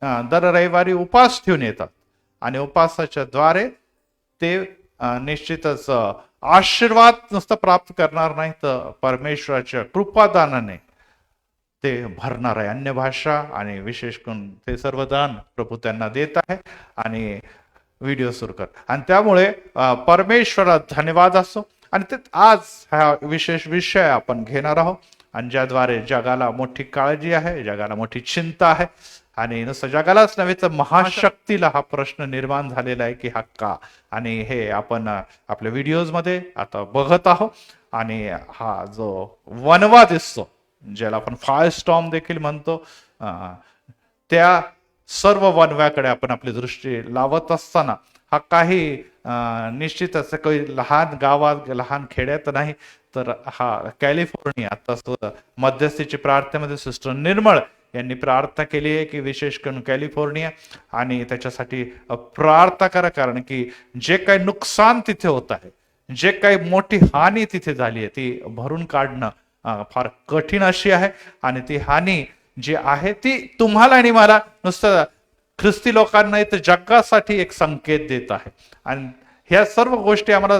दर रविवारी उपास ठेवून येतात आणि उपासाच्या द्वारे ते निश्चितच आशीर्वाद नुसतं प्राप्त करणार नाही, तर परमेश्वराच्या कृपादानाने ते भरणार आहे. अन्य भाषा आणि विशेष करून ते सर्व दान प्रभू त्यांना देत आहे. आणि व्हिडिओ सुरू कर, आणि त्यामुळे परमेश्वरा धन्यवाद असो. आणि ते आज हा विशेष विषय आपण घेणार आहोत, आणि ज्याद्वारे जगाला मोठी काळजी आहे, जगाला मोठी चिंता आहे, आणि नुसतं जगालाच नव्हे तर महाशक्तीला हा प्रश्न निर्माण झालेला आहे की हा का. आणि हे आपण आपल्या व्हिडिओजमध्ये आता बघत आहोत. आणि हा जो वणवा दिसतो, ज्याला आपण फायर स्टॉर्म देखील म्हणतो, त्या सर्व वणव्याकडे आपण आपली दृष्टी लावत असताना हा काही निश्चितच काही लहान गावात लहान खेड्यात नाही, तर हा कॅलिफोर्निया. आता मध्यस्थीची प्रार्थनेमध्ये सिस्टर निर्मळ यांनी प्रार्थना केली आहे की विशेष करून कॅलिफोर्निया आणि त्याच्यासाठी प्रार्थना करा, कारण की जे काही नुकसान तिथे होत आहे, जे काही मोठी हानी तिथे झाली आहे, ती भरून काढणं फार कठीण अशी आहे. आणि ती हानी जी आहे ती तुम्हाला आणि मला नुसतं ख्रिस्ती लोकांना तर जगासाठी एक संकेत देत आहे. आणि ह्या सर्व गोष्टी आम्हाला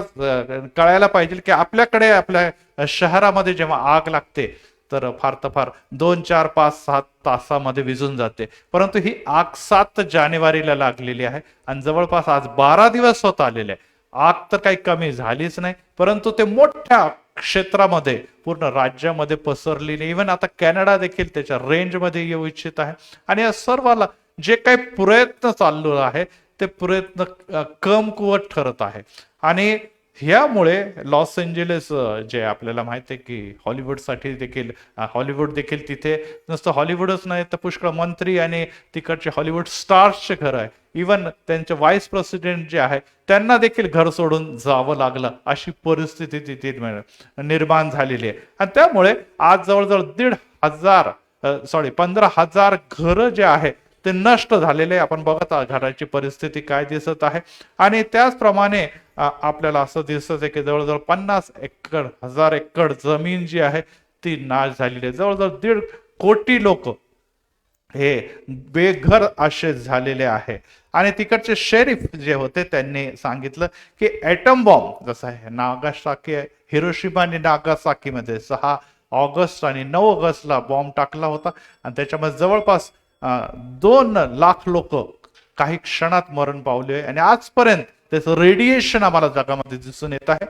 कळायला पाहिजे की आपल्याकडे आपल्या शहरामध्ये जेव्हा आग लागते तर फार तर फार 2, 4, 5, 7 तासामध्ये विझून जाते, परंतु ही आग 7 जानेवारीला लागलेली आहे आणि जवळपास आज 12 दिवस होत आलेले आहे. आग तर काही कमी झालीच नाही, परंतु ते मोठ्या क्षेत्रामध्ये पूर्ण राज्यामध्ये पसरलेली, इव्हन आता कॅनडा देखील त्याच्या रेंजमध्ये येऊ इच्छित आहे. आणि या सर्वाला जे काही प्रयत्न चालू आहे ते प्रयत्न कमकुवत ठरत आहे. आणि ह्यामुळे लॉस एंजेलिस जे आपल्याला माहिती आहे की हॉलिवूडसाठी देखील, हॉलिवूड देखील तिथे नुसतं हॉलिवूडच नाही तर पुष्कळ मंत्री आणि तिकडचे हॉलिवूड स्टार्सचे घर आहे. इवन त्यांचे व्हाईस प्रेसिडेंट जे आहे त्यांना देखील घर सोडून जावं लागलं, अशी परिस्थिती तिथे निर्माण झालेली आहे. आणि त्यामुळे आज जवळजवळ 15,000 घरं जे आहे ते नष्ट झालेले आपण बघत आहात. घराची परिस्थिती काय दिसत आहे. आणि त्याचप्रमाणे आपल्याला असं दिसत आहे की जवळजवळ 50,000 एकर जमीन जी आहे ती नाश झालेली आहे. जवळजवळ 1.5 कोटी लोक हे बेघर असे झालेले आहे. आणि तिकडचे शेरीफ जे होते त्यांनी सांगितलं की ॲटम बॉम्ब जसा आहे नागासाकी, हिरोशिमा आणि नागासाकी मध्ये 6 ऑगस्ट आणि 9 ऑगस्टला बॉम्ब टाकला होता. आणि त्याच्यामध्ये जवळपास 2 लाख लोक काही क्षणात मरण पावले. आणि आजपर्यंत त्याचं रेडिएशन आम्हाला जगामध्ये दिसून येत आहे.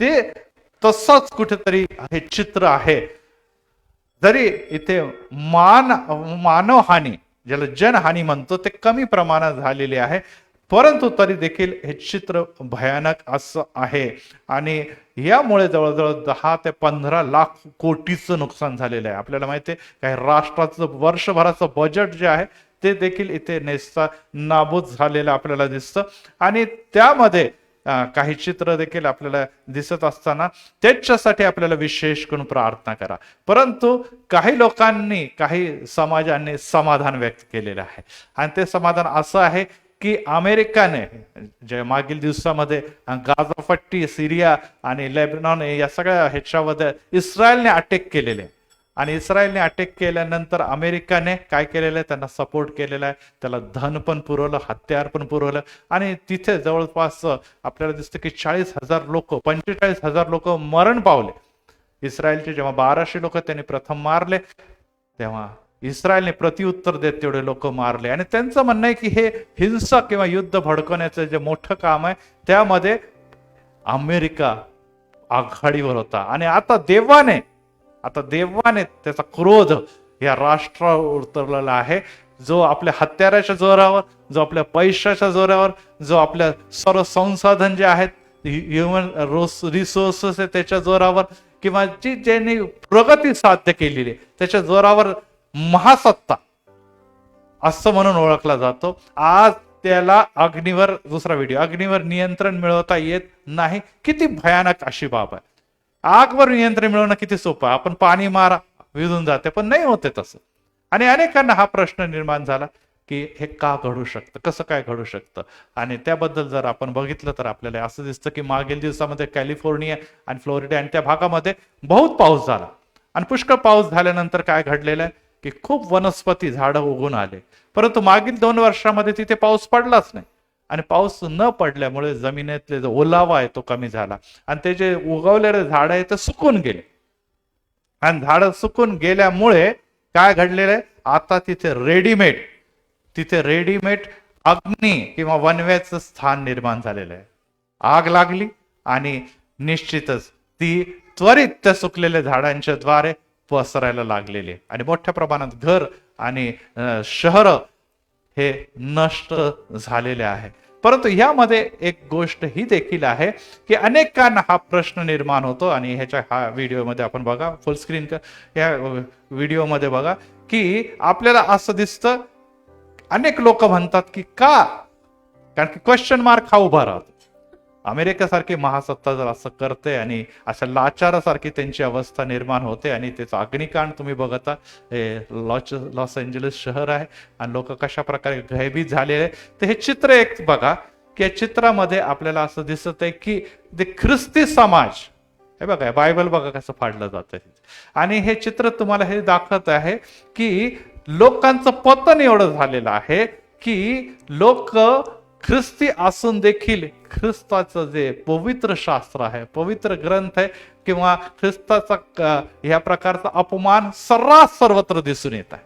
ते तसंच कुठेतरी हे चित्र आहे. जरी इथे मानवहानी, ज्याला जनहानी म्हणतो, ते कमी प्रमाणात झालेली आहे, परंतु तरी देखील हे चित्र भयानक असं आहे. आणि यामुळे जवळजवळ 10 ते 15 लाख कोटीचं नुकसान झालेलं आहे. आपल्याला माहिती आहे काही राष्ट्राचं वर्षभराचं बजेट जे आहे ते देखील इथे नेस्ता नाबूद झालेलं आपल्याला दिसतं. आणि त्यामध्ये काही चित्र देखील आपल्याला दिसत असताना त्याच्यासाठी आपल्याला विशेष करून प्रार्थना करा. परंतु काही लोकांनी, काही समाजांनी समाधान व्यक्त केलेलं आहे. आणि ते समाधान असं आहे की अमेरिकाने जे मागील दिवसामध्ये गाझापट्टी, सिरिया आणि लेबनॉन या सगळ्या ह्याच्यामध्ये इस्रायलने अटॅक केलेले, आणि इस्रायलने अटॅक केल्यानंतर अमेरिकाने काय केलेलं आहे, त्यांना सपोर्ट केलेला आहे, त्याला धन पण पुरवलं, हत्यार पण पुरवलं. आणि तिथे जवळपास आपल्याला दिसतं की 40,000 लोक, 45,000 लोक मरण पावले. इस्रायलचे जेव्हा 1200 लोक त्यांनी प्रथम मारले, तेव्हा इस्रायलने प्रत्युत्तर देत तेवढे लोक मारले. आणि त्यांचं म्हणणं आहे की हे हिंसा किंवा युद्ध भडकवण्याचं जे मोठं काम आहे त्यामध्ये अमेरिका आघाडीवर होता. आणि आता देवाने त्याचा क्रोध या राष्ट्रावर उतरलेला आहे, जो आपल्या हत्याराच्या जोरावर, जो आपल्या पैशाच्या जोरावर, जो आपल्या सर्व संसाधन जे आहेत, ह्युमन रिसोर्सेस आहे त्याच्या जोरावर, किंवा ज्यांनी प्रगती साध्य केलेली त्याच्या जोरावर महासत्ता असं म्हणून ओळखला जातो. आज त्याला अग्नीवर, दुसरा व्हिडिओ, अग्नीवर नियंत्रण मिळवता येत नाही. किती भयानक अशी बाब आहे. आगवर नियंत्रण मिळवणं किती सोपं, आपण पाणी मारा विझून जाते, पण नाही होते तसं. आणि अनेकांना हा प्रश्न निर्माण झाला की हे का घडू शकतं, कसं काय घडू शकतं. आणि त्याबद्दल जर आपण बघितलं तर आपल्याला असं दिसतं की मागील दिवसामध्ये कॅलिफोर्निया आणि फ्लोरिडा आणि त्या भागामध्ये बहुत पाऊस झाला. आणि पुष्कळ पाऊस झाल्यानंतर काय घडलेलं आहे की खूप वनस्पती झाडं उगून आले, परंतु मागील 2 वर्षामध्ये तिथे पाऊस पडलाच नाही. आणि पाऊस न पडल्यामुळे जमिनीतले जो ओलावा आहे तो कमी झाला आणि ते जे उगवलेले झाड आहे ते सुकून गेले. आणि झाडं सुकून गेल्यामुळे काय घडलेलं आहे, आता तिथे रेडीमेड अग्नी किंवा वणव्याचं स्थान निर्माण झालेलं आहे. आग लागली आणि निश्चितच ती त्वरित त्या सुकलेल्या झाडांच्या द्वारे पसरायला लागलेली आणि मोठ्या प्रमाणात घर आणि शहर हे नष्ट झालेले आहे. परंतु यामध्ये एक गोष्ट ही देखील आहे की अनेकांना हा प्रश्न निर्माण होतो आणि ह्या व्हिडिओमध्ये आपण बघा, फुल स्क्रीन या व्हिडिओमध्ये बघा की आपल्याला असं दिसतं, अनेक लोक म्हणतात की का, कारण की क्वेश्चन मार्क हा उभा राहतो. अमेरिकेसारखी महासत्ता जर असं करते आणि अशा लाचारासारखी त्यांची अवस्था निर्माण होते आणि त्याचं अग्निकांड तुम्ही बघता, लॉस एंजलिस शहर आहे आणि लोक कशा प्रकारे भयभीत झालेले, तर हे चित्र एक बघा की या चित्रामध्ये आपल्याला असं दिसत आहे की ते ख्रिस्ती समाज, हे बघा बायबल बघा कसं फाडलं जात आहे आणि हे चित्र तुम्हाला हे दाखवत आहे की लोकांचं पतन एवढं झालेलं आहे की लोक ख्रिस्ती असून देखील ख्रिस्ताचं जे पवित्र शास्त्र आहे, पवित्र ग्रंथ आहे किंवा ख्रिस्ताचा ह्या प्रकारचा अपमान सर्रास सर्वत्र दिसून येत आहे.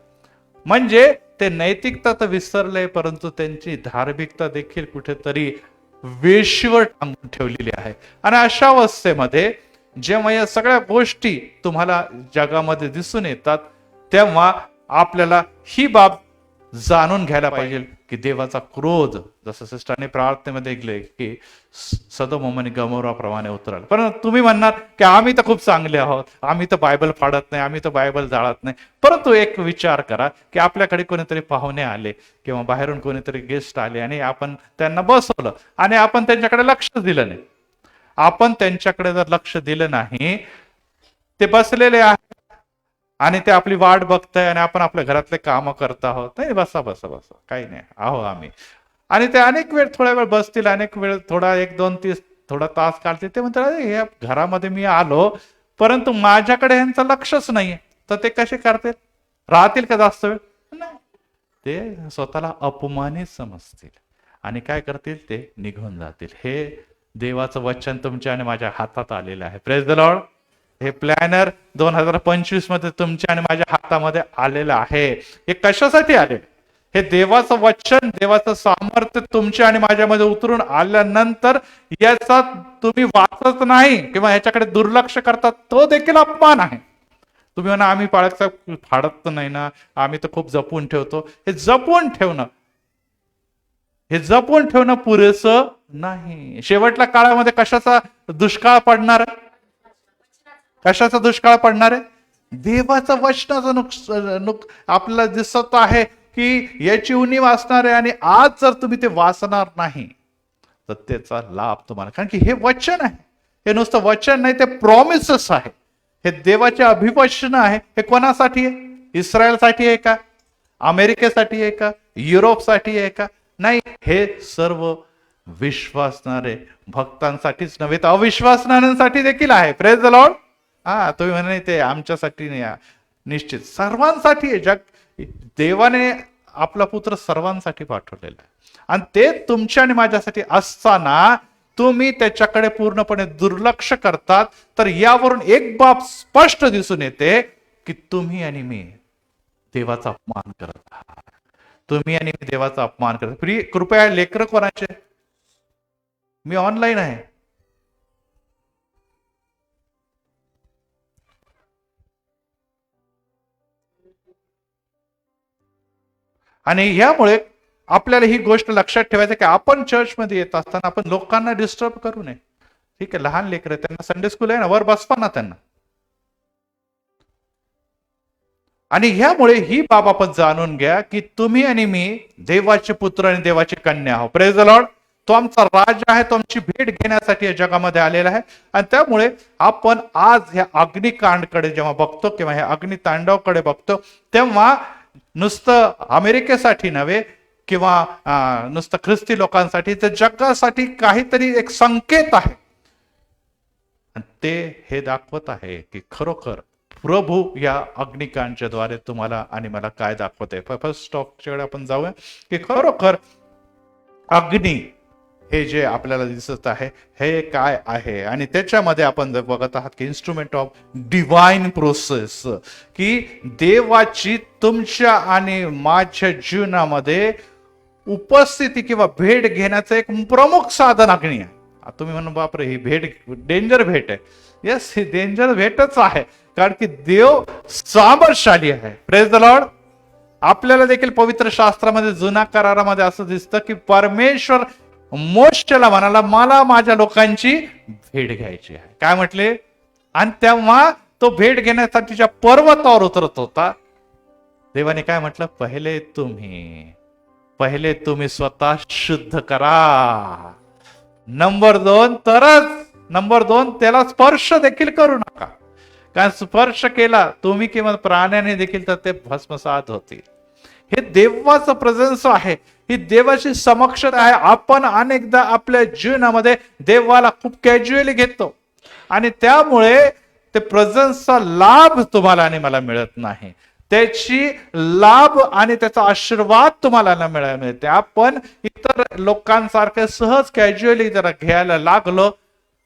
म्हणजे ते नैतिकता तर विसरले, परंतु त्यांची धार्मिकता देखील कुठेतरी वेशीवर टांगून ठेवलेली आहे. आणि अशा अवस्थेमध्ये जेव्हा या सगळ्या गोष्टी तुम्हाला जगामध्ये दिसून येतात, तेव्हा आपल्याला ही बाब जाणून घ्यायला पाहिजे की देवाचा क्रोध, जसं सिस्टरने प्रार्थनेमध्ये ऐकले की सदोम आणि गमोराप्रमाणे उतरल. पण तुम्ही म्हणणार की आम्ही तर खूप चांगले आहोत, आम्ही तर बायबल फाडत नाही, आम्ही तर बायबल जाळत नाही. परंतु एक विचार करा की आपल्याकडे कोणीतरी पाहुणे आले किंवा बाहेरून कोणीतरी गेस्ट आले आणि आपण त्यांना बसवलं आणि आपण त्यांच्याकडे लक्ष दिलं नाही. आपण त्यांच्याकडे जर लक्ष दिलं नाही, ते बसलेले आहे आणि ते आपली वाट बघताय आणि आपण आपल्या घरातले काम करत आहोत, नाही बसा बसा बसा काही नाही आहो आम्ही, आणि ते अनेक वेळ थोड्या वेळ बसतील, अनेक वेळ थोडा 1-2-3 थोडा तास काढतील. ते म्हणतात या घरामध्ये मी आलो परंतु माझ्याकडे यांचं लक्षच नाहीये, तर ते कसे करतील, राहतील का जास्त वेळ? नाही, ते स्वतःला अपमानित समजतील आणि काय करतील, ते निघून जातील. हे देवाचं वचन तुमच्या आणि माझ्या हातात आलेलं आहे. Praise the Lord. हे प्लॅनर 2025 मध्ये तुमच्या आणि माझ्या हातामध्ये आलेलं आहे. हे कशासाठी आले? हे देवाचं वचन, देवाचं सामर्थ्य तुमच्या आणि माझ्यामध्ये उतरून आल्यानंतर याचा तुम्ही वाचत नाही किंवा ह्याच्याकडे दुर्लक्ष करतात, तो देखील अपमान आहे. तुम्ही म्हणा आम्ही फाडत नाही ना, आम्ही तर खूप जपून ठेवतो. हे जपून ठेवणं पुरेसं नाही. शेवटच्या काळामध्ये कशाचा दुष्काळ पडणार आहे? कशाचा दुष्काळ पडणार आहे? देवाचं वचनाचं आपल्याला दिसत आहे की याची उणीव असणार आहे आणि आज जर तुम्ही ते वाचणार नाही तर त्याचा लाभ तुम्हाला, कारण की हे वचन आहे, हे नुसतं वचन नाही, ते प्रॉमिसेस आहे, हे देवाचे अभिवचन आहे. हे कोणासाठी आहे? इस्रायलसाठी आहे का? अमेरिकेसाठी आहे का? युरोपसाठी आहे का? नाही, हे सर्व विश्वासणारे भक्तांसाठीच नव्हे तर अविश्वासणाऱ्यांसाठी देखील आहे. Praise the Lord. तुम्ही म्हणे ते आमच्यासाठी नाही, निश्चित सर्वांसाठी आहे. देवाने आपला पुत्र सर्वांसाठी पाठवलेला आहे आणि ते तुमच्या आणि माझ्यासाठी असताना तुम्ही त्याच्याकडे पूर्णपणे दुर्लक्ष करतात. तर यावरून एक बाब स्पष्ट दिसून येते की तुम्ही आणि मी देवाचा अपमान करत आहात. तुम्ही आणि मी देवाचा अपमान करत. कृपया लेकरं कोणाचे? मी ऑनलाईन आहे. आणि यामुळे आपल्याला ही गोष्ट लक्षात ठेवायचं की आपण चर्चमध्ये येत असताना आपण लोकांना डिस्टर्ब करू नये. ठीक आहे, लहान लेकर त्यांना संडे स्कूल आहे ना, वर बसवा ना त्यांना. आणि ह्यामुळे ही बाब आपण जाणून घ्या की तुम्ही आणि मी देवाचे पुत्र आणि देवाची कन्या आहोत. Praise the Lord. तो आमचा राजा आहे, तो आमची भेट घेण्यासाठी या जगामध्ये आलेला आहे. आणि त्यामुळे आपण आज ह्या अग्निकांडकडे जेव्हा बघतो किंवा ह्या अग्नितांडवकडे बघतो, तेव्हा नुसतं अमेरिकेसाठी नव्हे किंवा नुसतं ख्रिस्ती लोकांसाठी, तर जगासाठी काहीतरी एक संकेत आहे. ते हे दाखवत आहे की खरोखर प्रभू या अग्निकांडच्या द्वारे तुम्हाला आणि मला काय दाखवते. फर्स्ट टॉकच्याकडे आपण जाऊया की खरोखर अग्नी हे जे आपल्याला दिसत आहे हे काय आहे. आणि त्याच्यामध्ये आपण जर बघत आहात की इन्स्ट्रुमेंट ऑफ डिवाइन प्रोसेस, की देवाची तुमच्या आणि माझ्या जीवनामध्ये उपस्थिती किंवा भेट घेण्याचं एक प्रमुख साधन अग्नी आहे. तुम्ही म्हणून बापरे ही भेट डेंजर भेट आहे. येस, ही डेंजर भेटच आहे, कारण की देव सामर्थशाली आहे. Praise the Lord. आपल्याला देखील पवित्र शास्त्रामध्ये जुन्या करारामध्ये असं दिसतं की परमेश्वर मोशेला म्हणाला मला माझ्या लोकांची भेट घ्यायची आहे. काय म्हटले? आणि तेव्हा तो भेट घेण्यासाठीच्या पर्वतावर उतरत होता. देवाने काय म्हटलं? पहिले तुम्ही स्वतः शुद्ध करा. नंबर 2 त्याला स्पर्श देखील करू नका, कारण स्पर्श केला तुम्ही किंवा प्राण्याने देखील तर ते भस्मसात होतील. हे देवाचं प्रेझेन्स आहे, ही देवाची समक्षता आहे. आपण अनेकदा आपल्या जीवनामध्ये देवाला खूप कॅज्युअली घेतो आणि त्यामुळे ते प्रेझेन्सचा लाभ तुम्हाला आणि मला मिळत नाही. त्याची लाभ आणि त्याचा आशीर्वाद तुम्हाला न मिळते. आपण इतर लोकांसारखे सहज कॅज्युअली जरा घ्यायला लागलो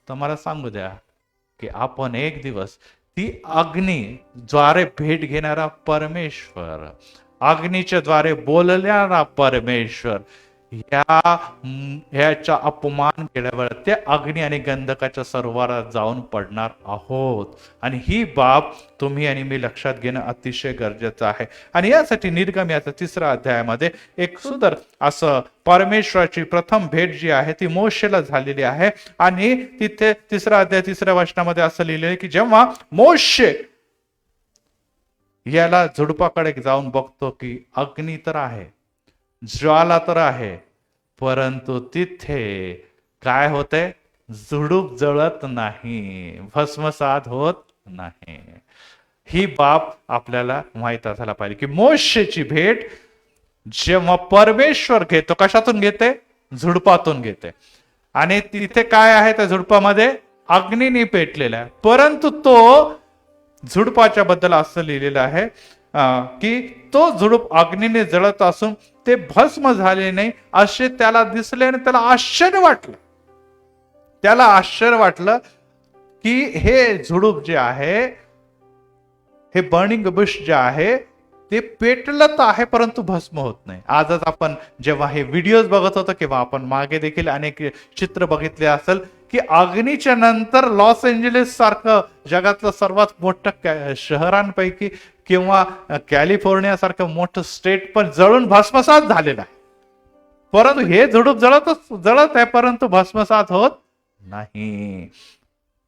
तर मला सांगू द्या की आपण एक दिवस ती अग्नी द्वारे भेट घेणारा परमेश्वर, अग्नीच्या द्वारे बोलणारा परमेश्वर ह्याचा अपमान केल्यावर त्या अग्नी आणि गंधकाच्या सरोवरात जाऊन पडणार आहोत. आणि ही बाब तुम्ही आणि मी लक्षात घेणं अतिशय गरजेचं आहे. आणि यासाठी निर्गमनाच्या 3 अध्यायामध्ये एक सुंदर असं परमेश्वराची प्रथम भेट जी आहे ती मोशेला झालेली आहे. आणि तिथे 3 अध्याय 3 वचनामध्ये असं लिहिलेलं की जेव्हा मोशे याला झुडपाकडे जाऊन बघतो की अग्नी तर आहे, ज्वाला तर आहे, परंतु तिथे काय होते? झुडूप जळत नाही, भस्मसात होत नाही. ही बाब आपल्याला माहित असायला पाहिजे की मोशेची भेट जेव्हा परमेश्वर घेतो, कशातून घेते? झुडपातून घेते. आणि तिथे काय आहे? त्या झुडपामध्ये अग्नीने पेटलेला आहे, परंतु तो झुडपाच्या बद्दल असं लिहिलेलं आहे की तो झुडूप अग्नीने जळत असून ते भस्म झाले नाही असे त्याला दिसले. आणि त्याला आश्चर्य वाटलं की हे झुडूप जे आहे, हे बर्निंग बुश जे आहे ते पेटलं तर आहे परंतु भस्म होत नाही. आजच आपण जेव्हा हे व्हिडिओज बघत होतो किंवा आपण मागे देखील अनेक चित्र बघितले असेल की अग्नीच्या नंतर लॉस एंजेलिस सारखं जगातलं सर्वात मोठं शहरांपैकी किंवा कॅलिफोर्निया सारखं मोठं स्टेट पण जळून भस्मसात झालेलं आहे. परंतु हे झुडूप जळत आहे परंतु भस्मसात होत नाही.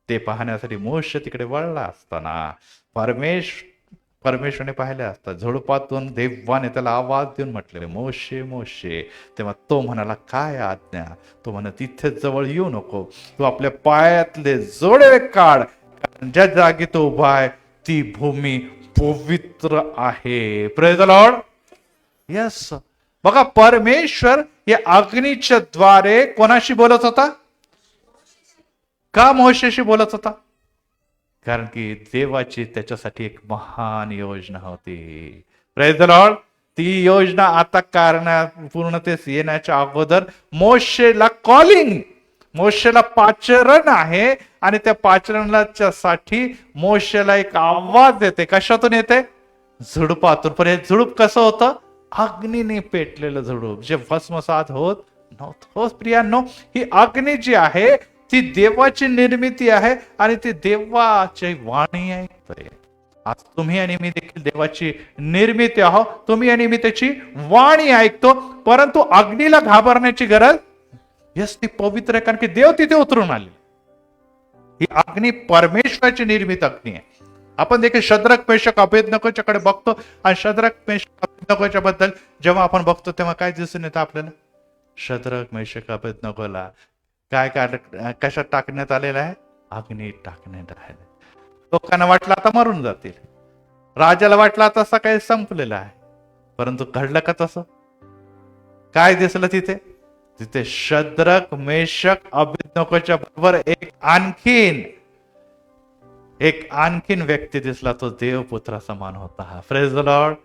ते पाहण्यासाठी मोशे तिकडे वळला असताना परमेश्वरने पाहिले असता झुडपातून देवाने त्याला आवाज देऊन म्हटले मोशे मोशे. तेव्हा तो म्हणाला काय आज्ञा? तो म्हणा तिथे जवळ येऊ नको, तू आपल्या पायातले जोडवे काढ, कारण ज्या जागी तो उभा आहे ती भूमी पवित्र आहे. Praise the Lord. यस. बघा, परमेश्वर या अग्नीच्या द्वारे कोणाशी बोलत होता? का मोशेशी बोलत होता? कारण की देवाची त्याच्यासाठी एक महान योजना होती. Praise the Lord. ती योजना आता पूर्णतेस येण्याच्या अगोदर मोशेला मोशेला पाचारण आहे आणि त्या पाचारणाच्या साठी मोशेला एक आवाज येते. कशातून येते? झुडपातून. पण हे झुडूप कसं होतं? अग्नीने पेटलेलं झुडूप, जे भस्मसात होत नव्हतं. हो प्रियांनो, ही अग्नी जी आहे ती देवाची निर्मिती आहे आणि ती देवाची वाणी आहे. आज तुम्ही आणि मी देखील देवाची निर्मिती आहोत. तुम्ही आणि मी त्याची वाणी ऐकतो, परंतु अग्नीला घाबरण्याची गरज. यस, ती पवित्र आहे कारण की देव तिथे उतरून आले. ही अग्नी परमेश्वराची निर्मित अग्नी आहे. आपण देखील शद्रक मेशक अबेदनगोच्याकडे बघतो आणि शद्रक मेशक अबेदनगोच्या बद्दल जेव्हा आपण बघतो तेव्हा काय दिसून येतं आपल्याला? शद्रक मेशक अबेदनगोला काय कशात टाकण्यात आलेलं आहे? अग्नीत टाकण्यात आलेलं. लोकांना वाटलं आता मरून जातील, राजाला वाटलं आता सकाळी संपलेलं आहे, परंतु घडलं का तसं? काय दिसलं तिथे? तिथे शद्रक मेशक अबेदनगोच्या बरोबर एक आणखीन एक आणखीन व्यक्ती दिसला, तो देवपुत्रा समान होता. Praise the Lord.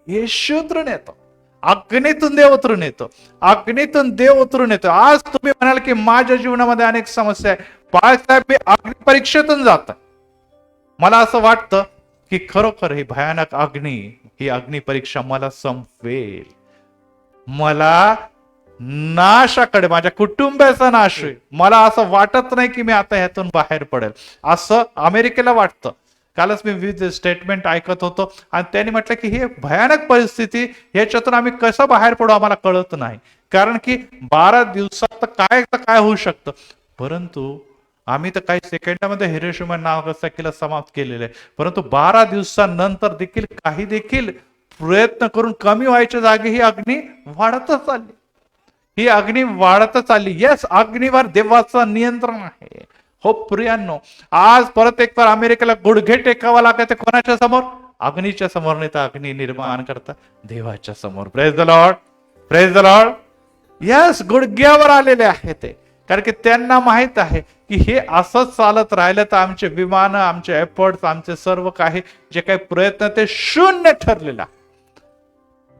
येशू उतरून येतो, अग्नीतून देव उतरून येतो, अग्नीतून देव उतरून येतो. आज तुम्ही म्हणाल की माझ्या जीवनामध्ये अनेक समस्या आहे, बाळासाहेब मी अग्नी परीक्षेतून जात, मला असं वाटतं की खरोखर ही भयानक अग्नी, ही अग्नी परीक्षा मला संपवेल, मला नाशाकडे, माझ्या कुटुंबाचा नाश होईल, मला असं वाटत नाही की मी आता ह्यातून बाहेर पडेल, असं अमेरिकेला वाटतं. कालच मी विविध स्टेटमेंट ऐकत होतो आणि त्यांनी म्हटलं की ही भयानक परिस्थिती, ह्याच्यातून आम्ही कसं बाहेर पडू आम्हाला कळत नाही, कारण की 12 दिवसात काय होऊ शकतं. परंतु आम्ही तर काही सेकंदामध्ये हिरोशिमा नागासाकीला समाप्त केलेले आहे, परंतु 12 दिवसानंतर देखील काही देखील प्रयत्न करून कमी व्हायच्या जागी ही अग्नी वाढतच चालली, ही अग्नी वाढतच चालली. येस, अग्नीवर देवाचं नियंत्रण आहे. हो प्रियांनो, आज परत एक बार अमेरिकेला गुडघे टेकावा लागत, कोणाच्या समोर? अग्नीच्या समोर, नाही तर अग्नी निर्माण करता देवाच्या समोर. Praise the Lord, praise the Lord. Yes, गुडघ्यावर आलेले आहे ते, कारण की त्यांना माहित आहे की हे असंच चालत राहिलं तर आमचे विमान, आमचे एफर्ट्स, आमचे सर्व काही जे काही प्रयत्न ते शून्य ठरलेला,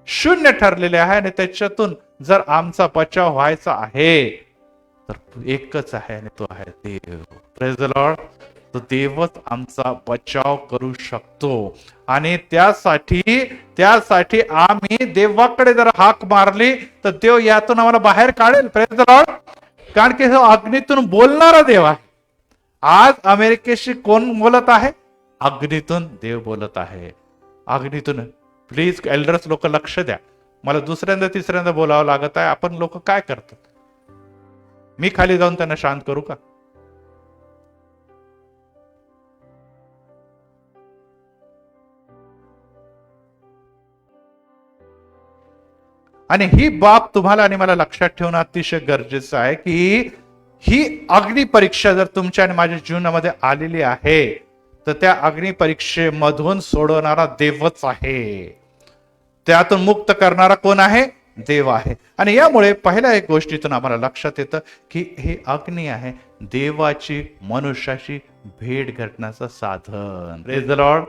शून्य ठरलेले आहे. आणि त्याच्यातून जर आमचा बचाव व्हायचा आहे तर एकच आहे आणि तो आहे देव. Praise the Lord. तो देवच आमचा बचाव करू शकतो आणि त्यासाठी आम्ही देवाकडे जर हाक मारली तर देव यातून आम्हाला बाहेर काढेल. Praise the Lord. कारण की तो अग्नीतून बोलणारा देव आहे. आज अमेरिकेशी कोण बोलत आहे? अग्नीतून देव बोलत आहे, अग्नीतून. प्लीज एल्डर्स लोक लक्ष द्या, मला दुसऱ्यांदा तिसऱ्यांदा बोलावं लागत आहे. आपण लोक काय करतात? मी खाली जाऊन त्यांना शांत करू का? आणि ही बाब तुम्हाला आणि मला लक्षात ठेवणं अतिशय गरजेचं आहे की ही अग्नी परीक्षा जर तुमच्या आणि माझ्या जीवनामध्ये आलेली आहे तर त्या अग्नी परीक्षेमधून सोडवणारा देवच आहे, त्यातून मुक्त करणारा कोण आहे? देव आहे. आणि यामुळे पहिल्या एक गोष्टीतून आम्हाला लक्षात येतं की हे अग्नी आहे देवाची मनुष्याशी भेट घडण्याचं साधन. Praise the Lord.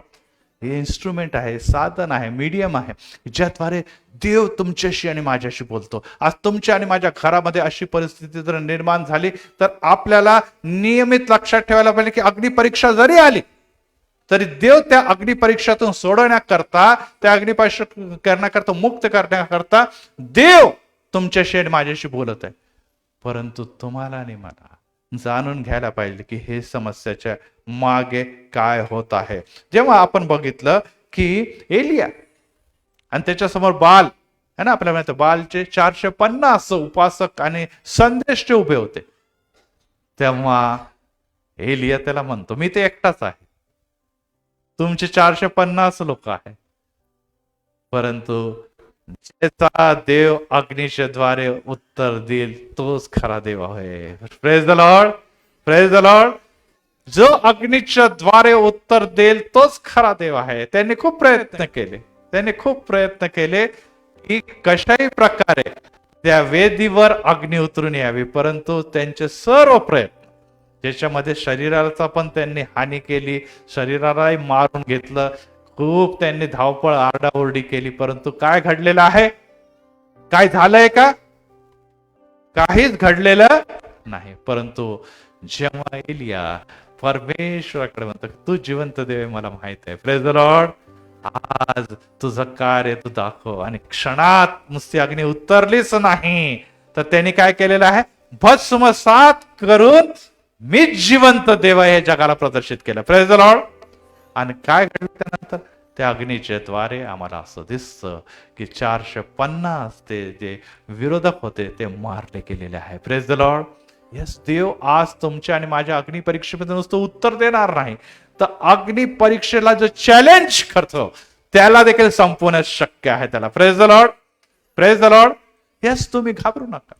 हे इन्स्ट्रुमेंट आहे, साधन आहे, मीडियम आहे, ज्याद्वारे देव तुमच्याशी आणि माझ्याशी बोलतो. आज तुमच्या आणि माझ्या घरामध्ये अशी परिस्थिती जर निर्माण झाली तर आपल्याला नियमित लक्षात ठेवायला पाहिजे की अग्नी परीक्षा जरी आली तरी देव त्या अग्नी परीक्षातून सोडवण्याकरता, त्या अग्निपरीक्षा करण्याकरता, मुक्त करण्याकरता देव तुमच्याशी आणि माझ्याशी बोलत आहे. परंतु तुम्हाला आणि मला जाणून घ्यायला पाहिजे की हे समस्याच्या मागे काय होत आहे. जेव्हा आपण बघितलं की एलिया आणि त्याच्यासमोर बाल है ना, आपल्याला माहिती बालचे 450 उपासक आणि संदेष्टे उभे होते, तेव्हा एलिया त्याला म्हणतो मी ते एकटाच आहे, तुमचे 450 लोक आहे, परंतु ज्याचा देव अग्नीच्या द्वारे उत्तर देईल तोच खरा देव आहे. Praise the Lord, praise the Lord. जो अग्नीच्या द्वारे उत्तर देईल तोच खरा देव आहे. त्यांनी खूप प्रयत्न केले की कशाही प्रकारे त्या वेदीवर अग्नी उतरून यावी, परंतु त्यांचे सर्व प्रयत्न ज्याच्यामध्ये शरीराचा पण त्यांनी हानी केली, शरीरालाही मारून घेतलं, खूप त्यांनी धावपळ आरडाओरडी केली, परंतु काय घडलेलं आहे? काय झालंय का? काहीच घडलेलं नाही. परंतु जेव्हा एलिया परमेश्वराकडे म्हणतो तू जिवंत देव मला माहित आहे, प्रेज द लॉर्ड, आज तुझं कार्य तू दाखव, आणि क्षणात नुसती अग्नी उतरलीच नाही तर त्यांनी काय केलेलं आहे? भस्मसात करून मी जिवंत देव हे जगाला प्रदर्शित केलं. Praise the Lord. आणि काय घडलं त्यानंतर? त्या अग्नीच्या द्वारे आम्हाला असं दिसतं की 450 ते जे विरोधक होते ते मारले गेलेले आहे. Praise the Lord. यस, देव आज तुमच्या आणि माझ्या अग्नी परीक्षेमध्ये नुसतं उत्तर देणार नाही, तर अग्नी परीक्षेला जो चॅलेंज करतो त्याला देखील संपवणं शक्य आहे त्याला. Praise the Lord, praise the Lord. Yes, तुम्ही घाबरू नका.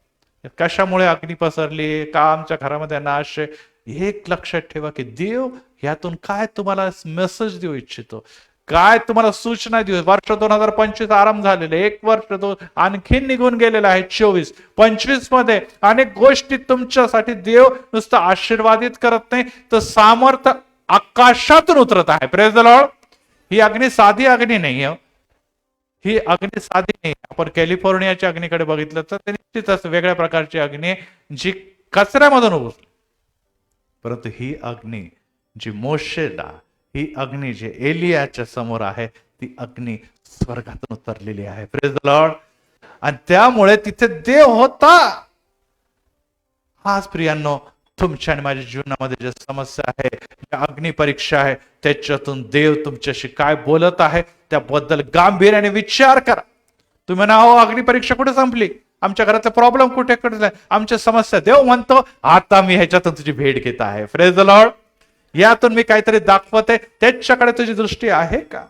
कशामुळे अग्नी पसरली, का आमच्या घरामध्ये नाश आहे, एक लक्षात ठेवा की देव यातून काय तुम्हाला मेसेज देऊ इच्छितो, काय तुम्हाला सूचना देऊ. वर्ष 2025 आराम झालेले, एक वर्ष आणखीन निघून गेलेलं आहे. 24-25 मध्ये अनेक गोष्टी तुमच्यासाठी देव नुसतं आशीर्वादित करत नाही, तर सामर्थ्य आकाशातून उतरत आहे. Praise the Lord. ही अग्नी साधी अग्नी नाही आहे. ही अग्नी साधी नाही. आपण कॅलिफोर्नियाच्या अग्नीकडे बघितलं तर ते निश्चितच वेगळ्या प्रकारची अग्नी जी कचऱ्यामधून उगवते. परंतु ही अग्नी जी मोशेला, ही अग्नी जी एलियाच्या समोर आहे, ती अग्नी स्वर्गातून उतरलेली आहे. Praise the Lord. आणि त्यामुळे तिथे देव होता. आज प्रियांनो, तुमच्या आणि माझ्या जीवनामध्ये ज्या समस्या आहे, ज्या अग्नी परीक्षा आहे, त्याच्यातून देव तुमच्याशी काय बोलत आहे त्याबद्दल गांभीर्याने विचार करा. तुम्ही ना हो अग्नी परीक्षा कुठे संपली, आमच्या घरातले प्रॉब्लेम कुठे कुठे, आमच्या समस्या. देव म्हणतो आता मी ह्याच्यातून तुझी भेट घेत आहे. Praise the Lord. यातून मी काहीतरी दाखवते, त्याच्याकडे तुझी दृष्टी आहे का?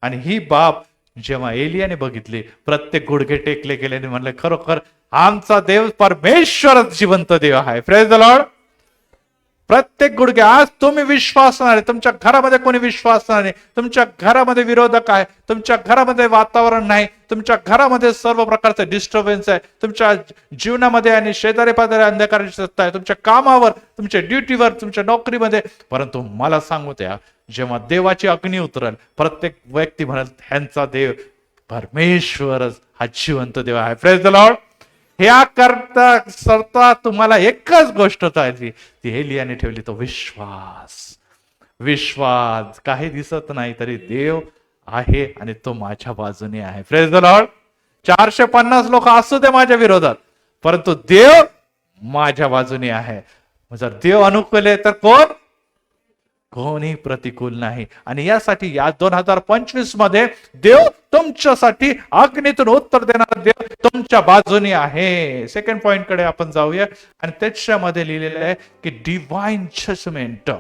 आणि ही बाब जेव्हा एलियाने बघितली, प्रत्येक गुडघे टेकले गेले आणि म्हणले खरोखर आमचा देव परमेश्वरच जिवंत देव आहे. Praise the Lord. प्रत्येक गुडघे. आज तुम्ही विश्वास नाही, तुमच्या घरामध्ये कोणी विश्वास नाही, तुमच्या घरामध्ये विरोधक आहे, तुमच्या घरामध्ये वातावरण नाही, तुमच्या घरामध्ये सर्व प्रकारचे डिस्टर्बन्स आहे, तुमच्या जीवनामध्ये आणि शेजारी पाजारी अंधकाराची सत्ता आहे, तुमच्या कामावर, तुमच्या ड्युटीवर, तुमच्या नोकरीमध्ये. परंतु मला सांगू द्या, जेव्हा देवाची अग्नी उतरल, प्रत्येक व्यक्ती म्हणेल ह्यांचा देव परमेश्वरच हा जिवंत देव आहे. Praise the Lord. ह्या करता सरता तुम्हाला एकच गोष्ट चालली, ती एलियाने ठेवली, तो विश्वास. विश्वास. काही दिसत नाही तरी देव आहे आणि तो माझ्या बाजूने आहे. Praise the Lord. 450 लोक असू दे माझ्या विरोधात, परंतु देव माझ्या बाजूने आहे. जर देव अनुकूल आहे तर कोणी प्रतिकूल नाही. आणि यासाठी या 2025 मध्ये देव तुमच्यासाठी अग्नीतून उत्तर देणारा देव तुमच्या बाजूने आहे. सेकंड पॉइंट कडे आपण जाऊया, आणि त्याच्यामध्ये लिहिलेलं आहे की डिवाइन जजमेंट.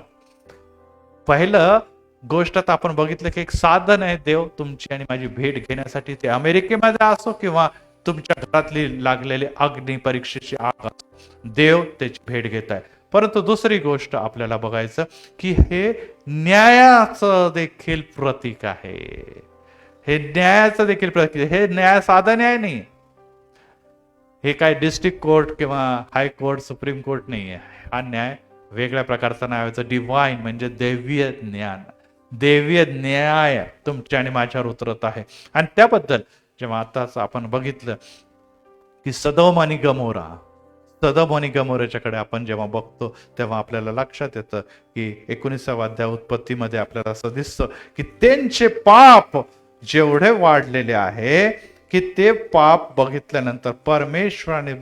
पहिलं गोष्ट तर आपण बघितलं की एक साधन आहे देव तुमची आणि माझी भेट घेण्यासाठी. ते अमेरिकेमध्ये असो किंवा तुमच्या घरातली लागलेली अग्नी परीक्षेची आग असो, देव त्याची भेट घेत आहे. परंतु दुसरी गोष्ट आपल्याला बघायचं की हे न्यायाचं देखील प्रतीक आहे. हे न्यायाचं देखील प्रतीक. हे न्याय साधा न्याय नाही. हे काय डिस्ट्रिक्ट कोर्ट किंवा हाय कोर्ट, सुप्रीम कोर्ट नाही आहे. हा न्याय वेगळ्या प्रकारचा न्याय. डिवाइन म्हणजे दैवीय ज्ञान, दैवीय न्याय तुमच्या आणि माझ्यावर उतरत आहे. आणि त्याबद्दल जेव्हा आताच आपण बघितलं की सदोम आणि गमोराच्याकडे आपण जेव्हा बघतो तेव्हा आपल्याला लक्षात येतं की 19व्या अध्याय उत्पत्तीमध्ये आपल्याला असं दिसतं की त्यांचे पाप जेवढे वाढलेले आहे की ते पाप बघितल्यानंतर परमेश्वराने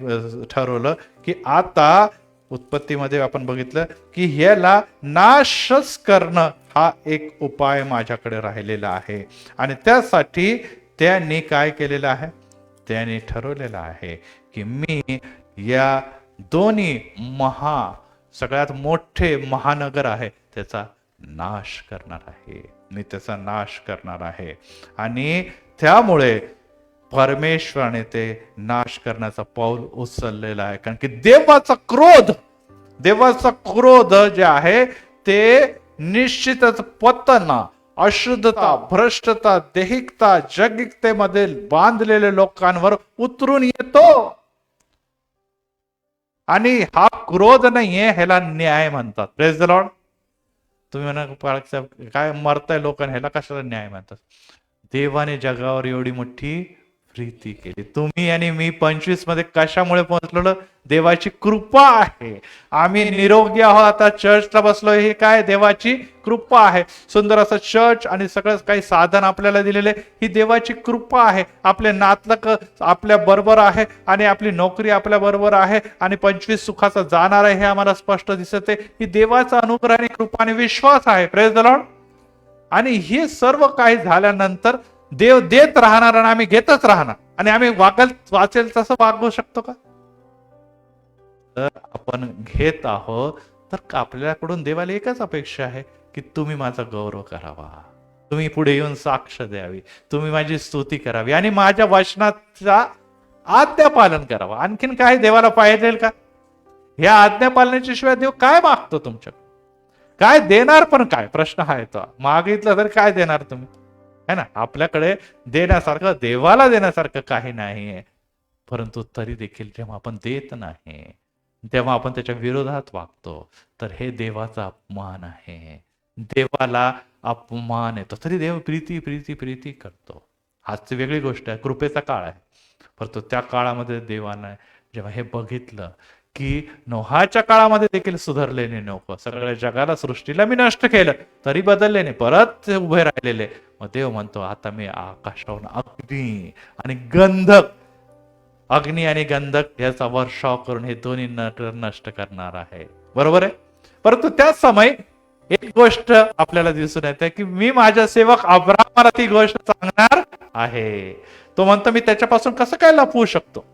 ठरवलं की आता उत्पत्तीमध्ये आपण बघितलं की ह्याला नाशच करणं हा एक उपाय माझ्याकडे राहिलेला आहे. आणि त्यासाठी त्यांनी काय केलेलं आहे, त्यांनी ठरवलेलं आहे की मी या दोन्ही सगळ्यात मोठे महानगर आहे त्याचा नाश करणार आहे. मी त्याचा नाश करणार आहे. आणि त्यामुळे परमेश्वराने ते नाश करण्याचा पाऊल उचललेला आहे. कारण की देवाचा क्रोध जे आहे ते निश्चितच पतन, अशुद्धता, भ्रष्टता, दैहिकता, जगिकतेमध्ये बांधलेल्या लोकांवर उतरून येतो. आणि हा क्रोध नाहीये, ह्याला न्याय म्हणतात. Praise the Lord. तुम्ही म्हणा काय मरताय लोकांना, ह्याला कशाला न्याय म्हणतात? देवाने जगावर एवढी मोठी प्रीती केली. तुम्ही आणि मी 25 मध्ये कशामुळे पोहोचलो? देवाची कृपा आहे. आम्ही निरोगी आहोत, आता चर्चला बसलोय, हे काय देवाची कृपा आहे. सुंदर असं चर्च आणि सगळं काही साधन आपल्याला दिलेले, ही देवाची कृपा आहे. आपले नातलक आपल्या बरोबर आहे आणि आपली नोकरी आपल्या बरोबर आहे आणि 25 सुखाचा जाणार आहे हे आम्हाला स्पष्ट दिसत आहे. ही देवाचा अनुग्रह आणि कृपा आणि विश्वास आहे. Praise the Lord. आणि हे सर्व काही झाल्यानंतर देव देत राहणार आणि आम्ही घेतच राहणार आणि आम्ही वाचेल तसं वागू शकतो का? तर आपण घेत आहोत तर आपल्याकडून देवाला एकच अपेक्षा आहे की तुम्ही माझा गौरव करावा, तुम्ही पुढे येऊन साक्ष द्यावी, तुम्ही माझी स्तुती करावी आणि माझ्या वचनाचा आज्ञा पालन करावं. आणखीन काय देवाला पाहिजे का? ह्या आज्ञा पालनाच्या शिवाय देव काय मागतो तुमच्याकडे? काय देणार पण काय? प्रश्न आहे तो. मागितलं तर काय देणार तुम्ही? है ना. आपल्याकडे देण्यासारखं, देवाला देण्यासारखं काही नाहीये. परंतु तरी देखील जेव्हा आपण देत नाही तेव्हा आपण त्याच्या विरोधात वागतो, तर हे देवाचा अपमान आहे. देवाला अपमान येतो, तरी देव प्रीती प्रीती प्रीती करतो. आजची वेगळी गोष्ट आहे, कृपेचा काळ आहे. परंतु त्या काळामध्ये देवानं जेव्हा हे बघितलं की नोहाच्या काळामध्ये देखील सुधारले नाही लोक, सगळ्या जगाला सृष्टीला मी नष्ट केलं तरी बदलले नाही, परत उभे राहिलेले. मग देव म्हणतो आता मी आकाशावरून अग्नी आणि गंधक, अग्नी आणि गंधक याचा वर्षाव करून हे दोन्ही नष्ट करणार आहे. बरोबर आहे. परंतु त्याच समय एक गोष्ट आपल्याला दिसून येते की मी माझ्या सेवक अब्राहमाला ती गोष्ट सांगणार आहे. तो म्हणतो मी त्याच्यापासून कसं काय लपवू शकतो,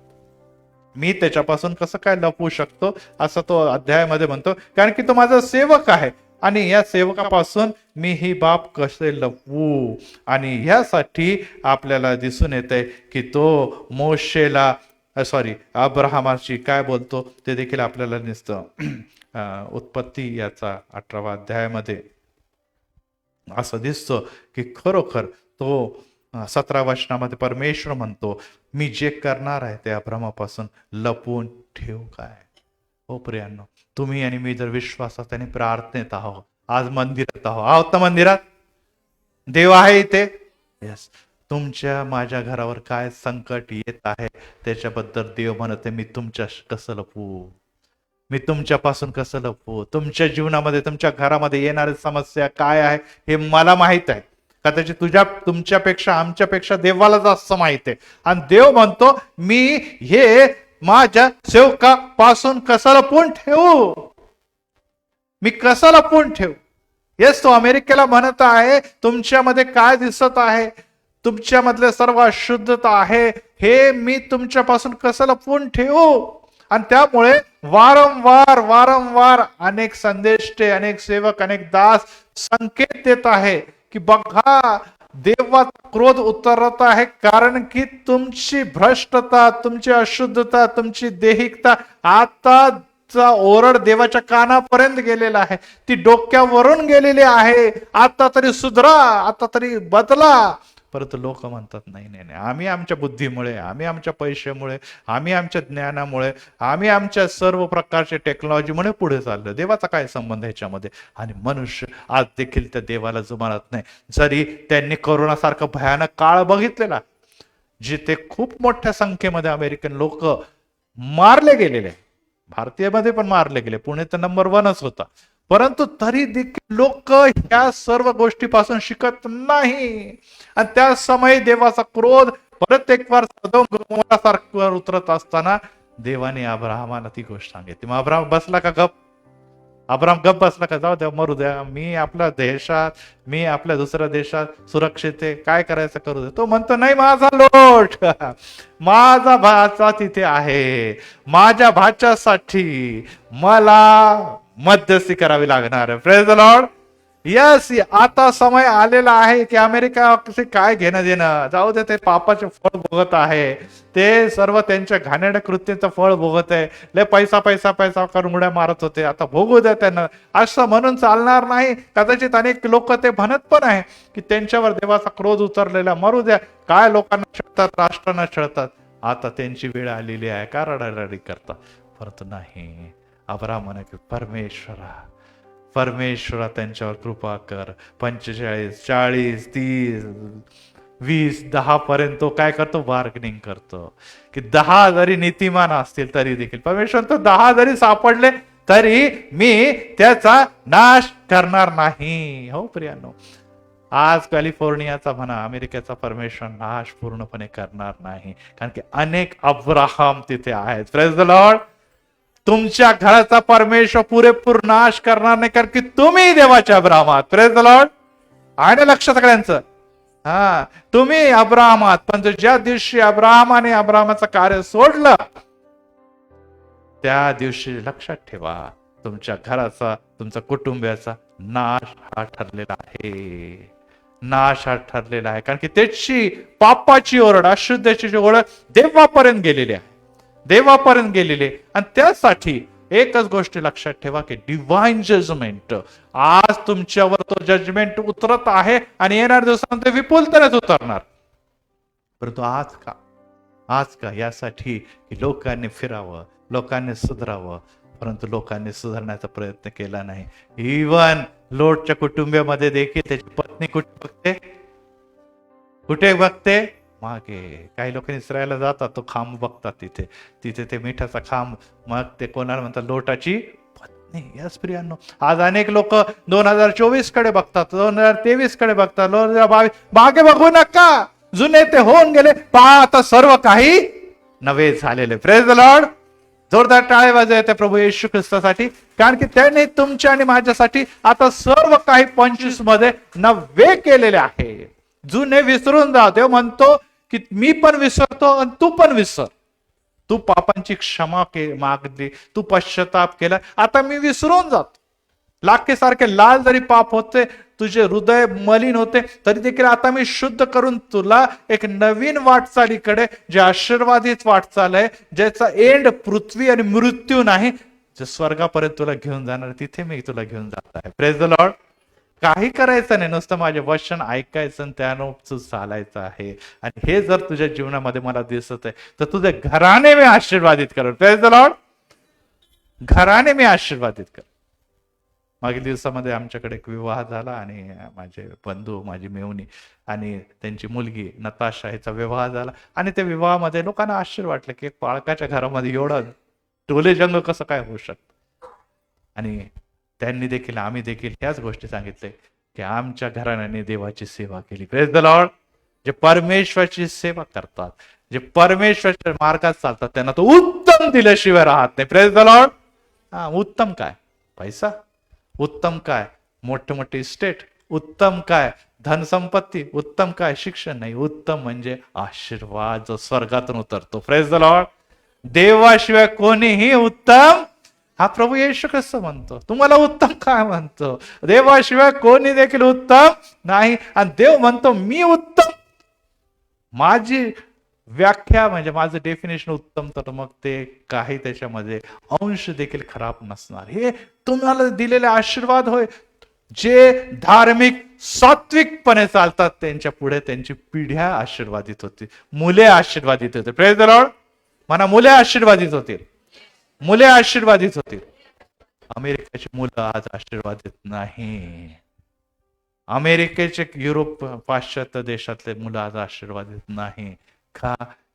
मी त्याच्यापासून कसं काय लपवू शकतो, असं तो अध्यायामध्ये म्हणतो. कारण की तो माझा सेवक आहे आणि या सेवकापासून मी ही बाब कसे लपवू. आणि ह्यासाठी आपल्याला दिसून येते की तो मोशेला अब्राहमाची काय बोलतो ते देखील आपल्याला दिसतं. उत्पत्ती याचा 18वा अध्यायामध्ये असं दिसतं की खरोखर तो 17 वचनामध्ये परमेश्वर म्हणतो मी जे करणार आहे ते अब्राहमापासून लपवून ठेवू काय. हो प्रियांनो, तुम्ही आणि मी जर विश्वासात आणि प्रार्थनेत आहोत, आज मंदिरात आहोत ना, मंदिरात देव आहे इथे. यस, तुमच्या माझ्या घरावर काय संकट येत आहे त्याच्याबद्दल देव म्हणते मी तुमच्या कसं लपवू, मी तुमच्यापासून कसं लपवू. तुमच्या जीवनामध्ये तुमच्या घरामध्ये येणारी समस्या काय आहे हे मला माहित आहे. कदाचित तुमच्यापेक्षा आमच्यापेक्षा देवाला जास्त माहित आहे. आणि देव म्हणतो मी हे माझ्या सेवकापासून कसं लपवून ठेवू, मी कसं लपवून ठेवू. येस, तो अमेरिकेला म्हणत आहे तुमच्यामध्ये काय दिसत आहे, तुमच्यामधले सर्व अशुद्धता आहे हे मी तुमच्यापासून कसं लपवून ठेवू. आणि त्यामुळे वारंवार वारंवार अनेक संदेष्टे, अनेक सेवक, अनेक दास संकेत देत आहे की बघा देवाचा क्रोध उतरत आहे, कारण की तुमची भ्रष्टता, तुमची अशुद्धता, तुमची देहिकता आताचा ओरड देवाच्या कानापर्यंत गेलेला आहे, ती डोक्यावरून गेलेली आहे. आता तरी सुधरा, आता तरी बदला. परंतु लोक म्हणतात नाही नाही नाही, आम्ही आमच्या बुद्धीमुळे, आम्ही आमच्या पैशामुळे, आम्ही आमच्या ज्ञानामुळे, आम्ही आमच्या सर्व प्रकारच्या टेक्नॉलॉजीमुळे पुढे चाललो, देवाचा काय संबंध ह्याच्यामध्ये. आणि मनुष्य आज देखील त्या देवाला जुमानत नाही. जरी त्यांनी कोरोनासारखा भयानक काळ बघितलेला, जिथे खूप मोठ्या संख्येमध्ये अमेरिकन लोक मारले गेलेले, भारतीयमध्ये पण मारले गेले, पुणे तर नंबर 1च होता. परंतु तरी देखील लोक ह्या सर्व गोष्टीपासून शिकत नाही. आणि त्या समय देवाचा क्रोध परत एक वार सारखं उतरत असताना देवाने अब्राहमाला ती गोष्ट सांगितली. मग अब्राहम बसला का गप? अब्राहम गप बसला का? जाऊ द्या, मरू द्या, मी आपल्या देशात, मी आपल्या दुसऱ्या देशात सुरक्षित आहे, काय करायचं करू दे. तो म्हणतो नाही, माझा लोट माझा भाचा तिथे आहे, माझ्या भाच्यासाठी मला मध्यस्थी करावी लागणार आहे. Praise the Lord. यस, आता समय आलेला आहे की अमेरिका काय घेणं देणं, जाऊ दे, ते पापाचे फळ भोगत आहे, ते सर्व त्यांच्या घाणेरड्या कृत्याचं फळ भोगत आहे. लय पैसा पैसा पैसा करून उड्या मारत होते, आता भोगू द्या त्यांना. असं म्हणून चालणार नाही. कदाचित अनेक लोक ते म्हणत पण आहे की त्यांच्यावर देवाचा क्रोध उतरलेला, मरू द्या, काय लोकांना छळतात, राष्ट्रांना छळतात, आता त्यांची वेळ आलेली आहे, का रडारडी करतात. परंतु नाही, अब्राहम म्हणे की परमेश्वरा त्यांच्यावर कृपा कर. 45, 40, 30, 20, 10 पर्यंत तो काय करतो, बार्गेनिंग करतो की 10 जरी नीतिमान असतील तरी देखील परमेश्वर तो 10 जरी सापडले तरी मी त्याचा नाश करणार नाही. हो प्रियांनो, आज कॅलिफोर्नियाचा म्हणा, अमेरिकेचा परमेश्वर नाश पूर्णपणे करणार नाही, कारण की अनेक अब्राहम तिथे आहेत. Praise the Lord. तुमच्या घराचा परमेश्वर पुरेपूर नाश करणार नाही, कारण की तुम्ही देवाच्या अब्राहमात. Praise the Lord. आहे ना लक्ष सगळ्यांचं? तुम्ही अब्राहमात. पण ज्या दिवशी अब्राहमाने अब्राहमाचं कार्य सोडलं, त्या दिवशी लक्षात ठेवा, तुमच्या घराचा, तुमच्या कुटुंबियाचा नाश हा ठरलेला आहे. नाश हा ठरलेला आहे, कारण की त्याची पापाची ओरड, अशुद्धतेची ओरड देवापर्यंत गेलेली आहे, देवापर्यंत गेलेले. आणि त्यासाठी एकच गोष्ट लक्षात ठेवा की डिव्हाइन जजमेंट, आज तुमच्यावर तो जजमेंट उतरत आहे आणि येणाऱ्या दिवसांमध्ये विपुलतेनेच उतरणार. परंतु आज का यासाठी की लोकांनी फिरावं, लोकांनी सुधारावं, परंतु लोकांनी सुधारण्याचा प्रयत्न केला नाही. इवन लोटच्या कुटुंबामध्ये देखील त्याची पत्नी कुठे बघते, कुठे बघते, मागे. काही लोक इस्रायलला जातात, तो खांब बघतात तिथे, तिथे ते मिठाचा खांब, मग ते कोणाला म्हणतात, लोटाची पत्नी. यस प्रियांनो, आज अनेक लोक 2024 कडे बघतात, 2023 कडे बघतात, 2022. मागे बघू नका, जुने ते होऊन गेले, पहा आता सर्व काही नवे झालेले. Praise the Lord. जोरदार टाळे वाजवायचे प्रभू येशू ख्रिस्तासाठी, कारण की त्याने तुमच्या आणि माझ्यासाठी आता सर्व काही 25 मध्ये नवे केलेले आहे. जुने विसरून जा. देव म्हणतो की मी पण विसरतो आणि तू पण विसर. तू पापांची क्षमा मागली, तू पश्चाताप केला, आता मी विसरून जातो. लाखेसारखे लाल जरी पाप होते, तुझे हृदय मलिन होते, तरी देखील आता मी शुद्ध करून तुला एक नवीन वाटचालीकडे, जे आशीर्वादित वाटचाल आहे, ज्याचा एंड पृथ्वी आणि मृत्यू नाही, जे स्वर्गापर्यंत तुला घेऊन जाणार, तिथे मी तुला घेऊन जात आहे. Praise the Lord. काही करायचं नाही, नुसतं माझे वचन ऐकायचं आणि त्यानुसार चालायचं आहे. आणि हे जर तुझ्या जीवनामध्ये मला दिसत आहे, तर तुझे घराने मी आशीर्वादित करेन. Praise the Lord. घराने मी आशीर्वादित कर. मागील दिवसामध्ये आमच्याकडे एक विवाह झाला, आणि माझे बंधू, माझी मेवणी आणि त्यांची मुलगी नताशा ह्याचा विवाह झाला. आणि त्या विवाहामध्ये लोकांना आश्चर्य वाटलं की पाळकाच्या घरामध्ये एवढा टोले जंग कसं काय होऊ शकत. आणि त्यांनी देखील, आम्ही देखील ह्याच गोष्टी सांगितले की आमच्या घराण्याने देवाची सेवा केली. Praise the Lord. जे परमेश्वराची सेवा करतात, जे परमेश्वराच्या मार्गात चालतात, त्यांना तो उत्तम दिल्याशिवाय राहत नाही. Praise the Lord. उत्तम काय? पैसा. उत्तम काय? मोठे मोठे इस्टेट. उत्तम काय? धनसंपत्ती. उत्तम काय? शिक्षण नाही. उत्तम म्हणजे आशीर्वाद जो स्वर्गातून उतरतो. Praise the Lord. देवाशिवाय कोणीही उत्तम, हा प्रभू येशू ख्रिस्त म्हणतो. तुम्हाला उत्तम काय म्हणतो? देवाशिवाय कोणी देखील उत्तम नाही. आणि देव म्हणतो मी उत्तम. माझी व्याख्या म्हणजे माझं डेफिनेशन उत्तम, तर मग ते काही त्याच्यामध्ये अंश देखील खराब नसणार. हे तुम्हाला दिलेले आशीर्वाद होय. जे धार्मिक सात्विकपणे चालतात, त्यांच्या पुढे त्यांची पिढ्या आशीर्वादित होती, मुले आशीर्वादित होते. Praise the Lord. म्हणा, मुले आशीर्वादित होतील, मुले आशीर्वादित होतील. अमेरिकेची मुलं आज आशीर्वादित नाही. अमेरिकेचे, युरोप, पाश्चात्य देशातले मुलं आज आशीर्वादित नाही. का?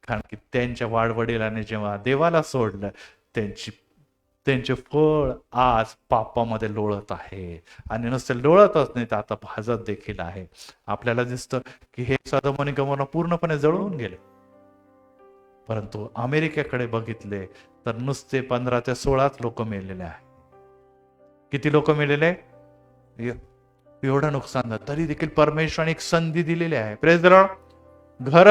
कारण की त्यांच्या वाडवडिलांनी जेव्हा देवाला सोडलं, त्यांचे फळ आज पापामध्ये लोळत आहे. आणि नुसते लोळतच नाही, तर आता भाजत देखील आहे. आपल्याला दिसतं की हे सदोम आणि गमोरा पूर्णपणे जळून गेले. परंतु अमेरिकेकडे बघितले तर नुसते 15 ते 16 लोक मेलेले आहे. किती लोक मेलेले? एवढं नुकसान झालं, तरी देखील परमेश्वराने एक संधी दिलेली आहे. Praise the Lord. घर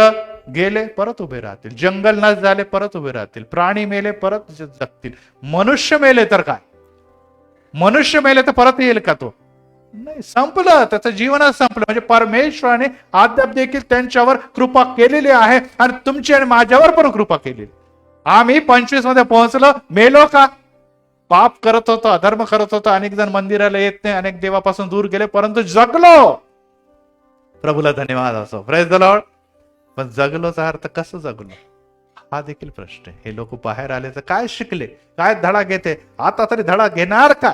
गेले परत उभे राहतील, जंगल नाश झाले परत उभे राहतील, प्राणी मेले परत जगतील. मनुष्य मेले तर काय? मनुष्य मेले तर परत येईल का तो? नाही, संपलं, त्याचं जीवनच संपलं. म्हणजे परमेश्वराने अद्याप देखील त्यांच्यावर कृपा केलेली आहे, आणि तुमची आणि माझ्यावर पण कृपा केलेली. आम्ही 25 मध्ये पोहोचलो, मेलो का? पाप करत होतो, अधर्म करत होतो, अनेक जण मंदिराला येत नाही, अनेक देवापासून दूर गेले, परंतु जगलो. प्रभूला धन्यवाद असो. Praise the Lord. पण जगलोचा अर्थ कसं जगलो, हा देखील प्रश्न आहे. हे लोक बाहेर आले तर काय शिकले, काय धडा घेते? आता तरी धडा घेणार का?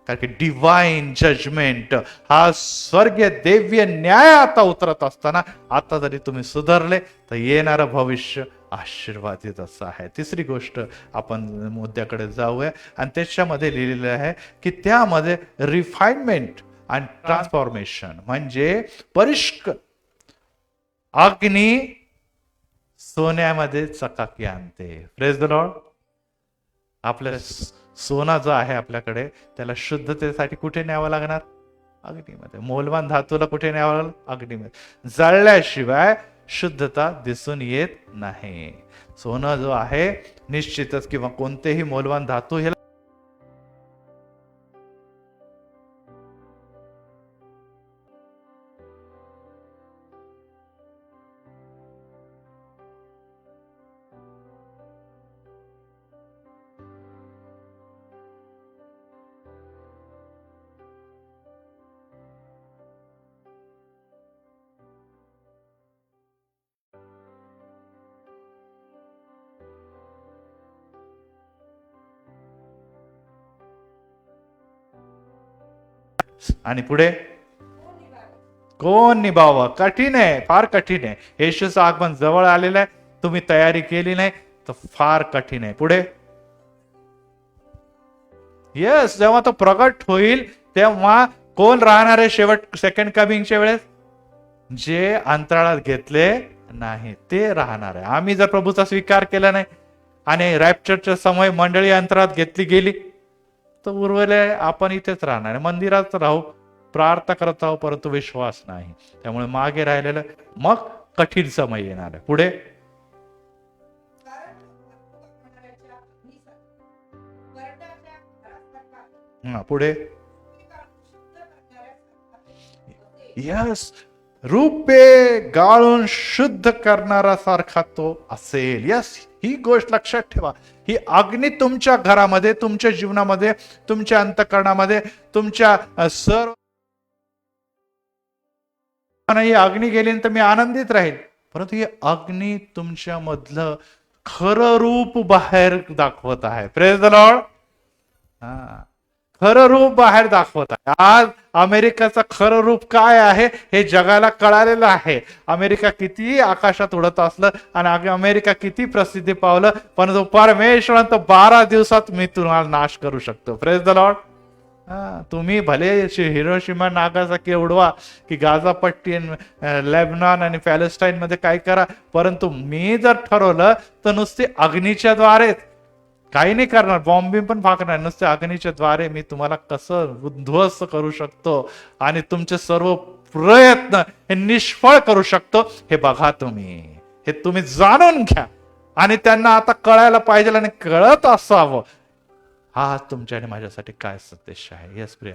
कारण की डिवाइन जजमेंट, हा स्वर्गीय देव्य न्याय आता उतरत असताना, आता जरी तुम्ही सुधारले तर येणारं भविष्य आशीर्वादित असं आहे. तिसरी गोष्ट, आपण मुद्द्याकडे जाऊया, आणि त्याच्यामध्ये लिहिलेलं आहे की त्यामध्ये रिफाइनमेंट आणि ट्रान्सफॉर्मेशन, म्हणजे परिष्कार. अग्नी सोन्यामध्ये चकाकी आणते. Praise the Lord. आपल्या सोना जो आहे आपल्याकडे, त्याला शुद्धतेसाठी कुठे न्यावं लागणार? अग्नीमध्ये. मौल्यवान धातूला कुठे न्यावं लागलं? अग्नीमध्ये. जळल्याशिवाय शुद्धता दिसून येत नाही. सोनं जो आहे, निश्चितच, किंवा कोणतेही मौल्यवान धातू, हे आणि पुढे कोण निभावं? कठीण आहे, फार कठीण आहे. येशूचं आगमन जवळ आलेलं आहे, तुम्ही तयारी केली नाही तर फार कठीण आहे. पुढे येस, जेव्हा तो प्रगट होईल तेव्हा कोण राहणार आहे शेवट सेकंड कमिंगच्या वेळेस? जे अंतराळात घेतले नाही ते राहणार आहे. आम्ही जर प्रभूचा स्वीकार केला नाही आणि रॅप्चरच्या समय मंडळी अंतराळात घेतली गेली तर उर्वरले आपण इथेच राहणार आहे, मंदिरात राहू, प्रार्थना करत राहू, परंतु विश्वास नाही. त्यामुळे मागे राहिलेलं मग कठीण समय येणार आहे. पुढे पुढे यस, रूपे गाळून शुद्ध करणारा सारखा तो असेल. यस, ही गोष्ट लक्षात ठेवा. ही अग्नी तुमच्या घरामध्ये, तुमच्या जीवनामध्ये, तुमच्या अंतःकरणामध्ये, तुमच्या सर्व ही अग्नी गेली तर मी आनंदित राहील, परंतु ही अग्नी तुमच्या मधलं खरं रूप बाहेर दाखवत आहे. Praise the Lord. खरं रूप बाहेर दाखवत आहे. आज अमेरिकेचं खरं रूप काय आहे हे जगाला कळालेलं आहे. अमेरिका किती आकाशात उडत असलं आणि अमेरिका किती प्रसिद्धी पावलं, परंतु परमेश्वरानं 12 दिवसात मी तुम्हाला नाश करू शकतो. Praise the Lord. तुम्ही भले हिरोशिमा नागासाकी उडवा की गाझापट्टी, लेबनॉन आणि पॅलेस्टाईन मध्ये काय करा, परंतु मी जर ठरवलं तर नुसते अग्नीच्या द्वारे काही नाही करणार, बॉम्बिंग पण फाकणार, नुसते अग्नीच्या द्वारे मी तुम्हाला कसं उद्ध्वस्त करू शकतो आणि तुमचे सर्व प्रयत्न हे निष्फळ करू शकतो हे बघा. हे तुम्ही जाणून घ्या आणि त्यांना आता कळायला पाहिजे आणि कळत असावं हा तुमच्या आणि माझ्यासाठी काय संदेश आहे. यस प्रिय,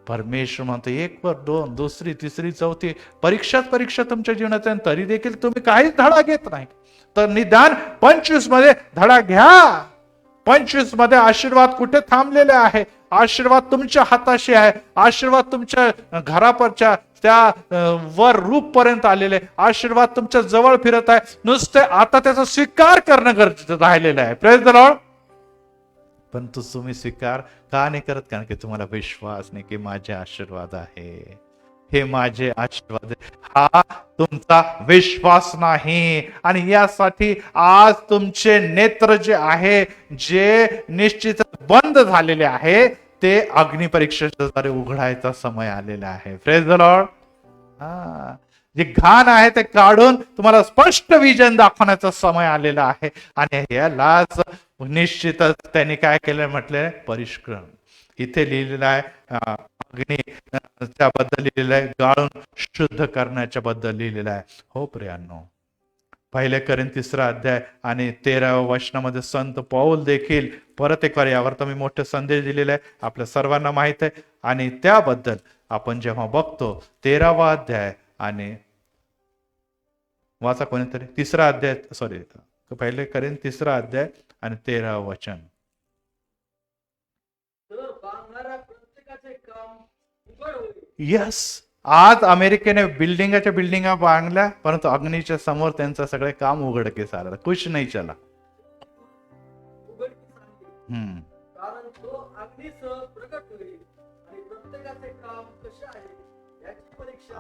परमेश्वर म्हणतो 1 वर 2, दुसरी तिसरी चौथी परीक्षा तुमच्या जीवनात, तरी देखील तुम्ही काहीच धडा घेत नाही. तर निदान 25 मध्ये धडा घ्या. 25 मध्ये आशीर्वाद कुठे थांबलेले आहे? आशीर्वाद तुमच्या हाताशी आहे. आशीर्वाद तुमच्या घरापरच्या त्या वर रूप पर्यंत आलेले, आशीर्वाद तुमच्या जवळ फिरत आहे. नुसते आता त्याचा स्वीकार करणं गरजेचं राहिलेलं आहे. Praise the Lord. पण तुम्ही स्वीकार का नाही करत? कारण की तुम्हाला विश्वास नाही की माझे आशीर्वाद आहे, हे माझे आशीर्वाद आहे. हा तुमचा विश्वास नाही. आणि यासाठी आज तुमचे नेत्र जे आहे, जे निश्चित बंद झालेले आहे, ते अग्निपरीक्षेच्या द्वारे उघडायचा समय आलेला आहे. Praise the Lord. जे घाण आहे ते काढून तुम्हाला स्पष्ट विजन दाखवण्याचा समय आलेला आहे. आणि यालाच निश्चितच त्यांनी काय केलं म्हटलंय? परिष्करण. इथे लिहिलेलं आहे अग्नी त्याबद्दल लिहिलेलं आहे, गाळून शुद्ध करण्याच्या बद्दल लिहिलेलं आहे. हो प्रियांनो, 1 कोरिंथी 3 अध्याय आणि 13व्या वचनामध्ये संत पौल देखील परत एक वार यावर तर मी मोठे संदेश दिलेले आहे, आपल्या सर्वांना माहित आहे. आणि त्याबद्दल आपण जेव्हा बघतो 13वा अध्याय आणि वाचा कोणीतरी 3रा अध्याय, 1 कोरिंथी 3 अध्याय आणि 13व वचन. यस, आज अमेरिकेने बिल्डिंगा बांधल्या, परंतु अग्नीच्या समोर त्यांचं सगळे काम उघडकीस आलं. कुछ नाही चला.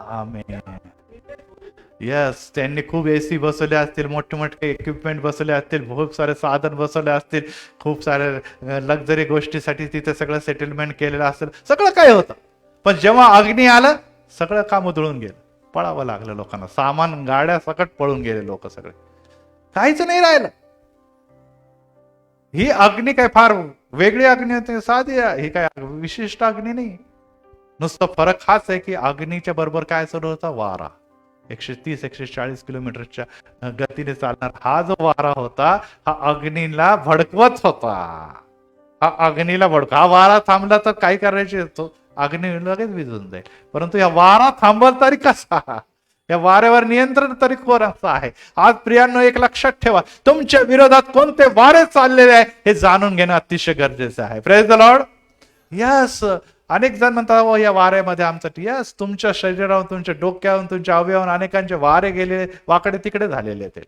आमेन. यस, त्यांनी खूप एसी बसवले असतील, मोठे मोठे इक्विपमेंट बसवले असतील, खूप सारे साधन बसवले असतील, खूप सारे लक्झरी गोष्टीसाठी तिथे सगळं सेटलमेंट केलेलं असेल, सगळं काय होतं. पण जेव्हा अग्नी आलं सगळं काम उधळून गेलं, पळावं लागलं लोकांना, सामान गाड्या सकट पळून गेले लोक, सगळे काहीच नाही राहिलं. ही अग्नी काय फार वेगळी अग्नी होती, साधी, ही काय विशिष्ट अग्नी नाही. नुसतं फरक हाच आहे की अग्नीच्या बरोबर काय सुरू होता? वारा. 130-140 किलोमीटरच्या गतीने चालणार हा जो वारा होता, हा अग्नीला भडकवत होता. हा वारा थांबला तर काय करायचे, तो अग्नी लगेच विझून जाईल. परंतु या वारा थांबल तरी कसा? या वाऱ्यावर नियंत्रण तरी कोणाचं आहे? आज प्रियांनो, एक लक्षात ठेवा, तुमच्या विरोधात कोणते वारे चाललेले आहे हे जाणून घेणं अतिशय गरजेचं आहे. Praise the Lord. यस, अनेक जण म्हणतात या वाऱ्यामध्ये आमचं, यस, तुमच्या शरीरावर, तुमच्या डोक्यावरून, तुमच्या अवयवावर अनेकांचे वारे गेले, वाकडे तिकडे झालेले ते.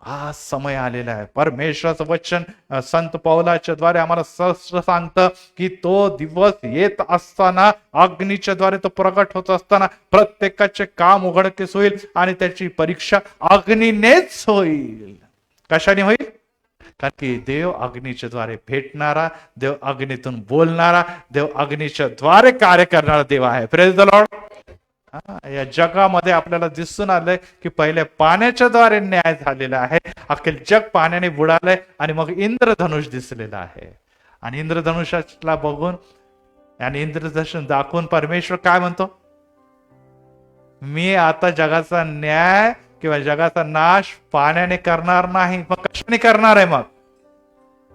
हा समय आलेला आहे. परमेश्वराचं वचन संत पौलाच्या द्वारे आम्हाला स्पष्ट सांगतं की तो दिवस येत असताना, अग्नीच्या द्वारे तो प्रकट होत असताना प्रत्येकाचे काम उघडकीस होईल आणि त्याची परीक्षा अग्नीनेच होईल. कशाने होईल? कारण की देव अग्नीच्या द्वारे भेटणारा, देव अग्नीतून बोलणारा, देव अग्नीच्या द्वारे कार्य करणारा देव आहे. Praise the Lord. या जगामध्ये आपल्याला दिसून आलंय की पहिले पाण्याच्या द्वारे न्याय झालेला आहे. अखेर जग पाण्याने बुडालंय आणि मग इंद्रधनुष दिसलेलं आहे. आणि इंद्रधनुषाला बघून आणि इंद्रधनुष दाखवून परमेश्वर काय म्हणतो? मी आता जगाचा न्याय किंवा जगाचा नाश पाण्याने करणार नाही. मग कशाने करणार आहे? मग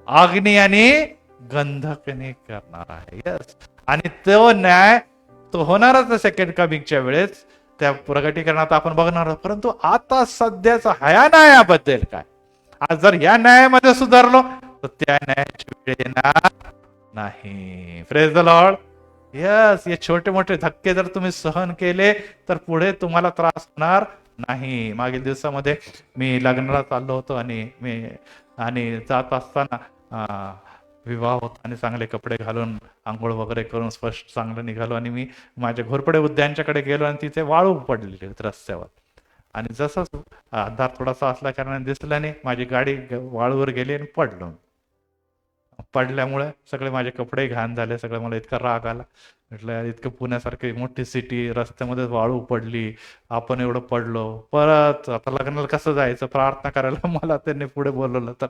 अग्नी आणि गंधकने करणार आहे. यस. आणि तो न्याय तो होणारच सेकंड कमिंगच्या वेळेस, त्या प्रगटीकरणात आपण बघणार आहोत. परंतु आता सध्याचा ह्या न्यायाबद्दल काय? आज जर या न्यायामध्ये सुधारलो तर त्या न्यायाची वेळ येणार नाही. Praise the Lord. यस. हे छोटे मोठे धक्के जर तुम्ही सहन केले तर पुढे तुम्हाला त्रास होणार नाही. मागील दिवसामध्ये मी लग्नाला चाललो होतो आणि जात असताना विवाह होता आणि चांगले कपडे घालून आंघोळ वगैरे करून स्पष्ट चांगलं निघालो आणि मी माझ्या घोरपडे उद्यानच्याकडे गेलो आणि तिथे वाळू पडलेली रस्त्यावर. आणि जसंच अंधार थोडासा असल्या कारणाने दिसलं नाही, माझी गाडी वाळूवर गेली आणि पडल्यामुळे सगळे माझे कपडे घाण झाले. सगळं मला इतका राग आला. म्हटलं इतकं पुण्यासारखी मोठी सिटी, रस्त्यामध्ये वाळू पडली, आपण एवढं पडलो, परत आता लग्नाला कसं जायचं? प्रार्थना करायला मला त्यांनी पुढे बोलवलं तर.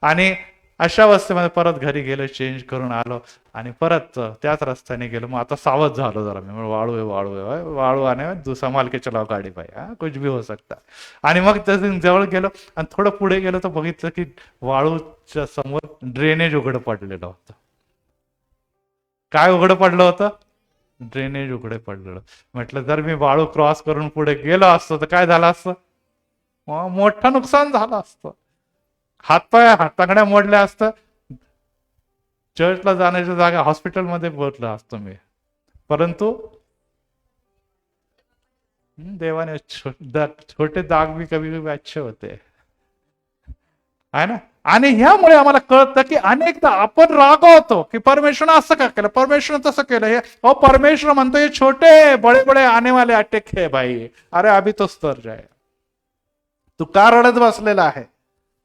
आणि अशा अवस्थेमध्ये परत घरी गेलो, चेंज करून आलो आणि परत त्याच रस्त्याने गेलो. मग आता सावध झालो जरा मी. वाळू आणे संभाल के चलाव गाडी भाई, कुछ भी हो सकता. आणि मग जवळ गेलो आणि थोडं पुढे गेलो तर बघितलं की वाळूच्या समोर ड्रेनेज उघडं पडलेलं होतं. काय उघडं पडलं होतं? ड्रेनेज उघडे पडलेलं. म्हटलं जर मी वाळू क्रॉस करून पुढे गेलो असतो तर काय झालं असतं? मोठं नुकसान झालं असतं. हातपाय तांगड्या मोडल्या असतं. चर्चला जाण्याच्या जागा हॉस्पिटलमध्ये पोहोचलो असतो मी. परंतु देवाने छोटे दाग भी कभी कभी अच्छे होते आहे ना. आणि ह्यामुळे आम्हाला कळतं की अनेकदा आपण रागवतो की परमेश्वरने असं का केलं, परमेश्वरने तसं केलं. हे परमेश्वर म्हणतो हे छोटे बडे बडे आने वाले अटॅक है भाई. अरे अभी तो स्तर जाय. तू का रडत बसलेला आहे?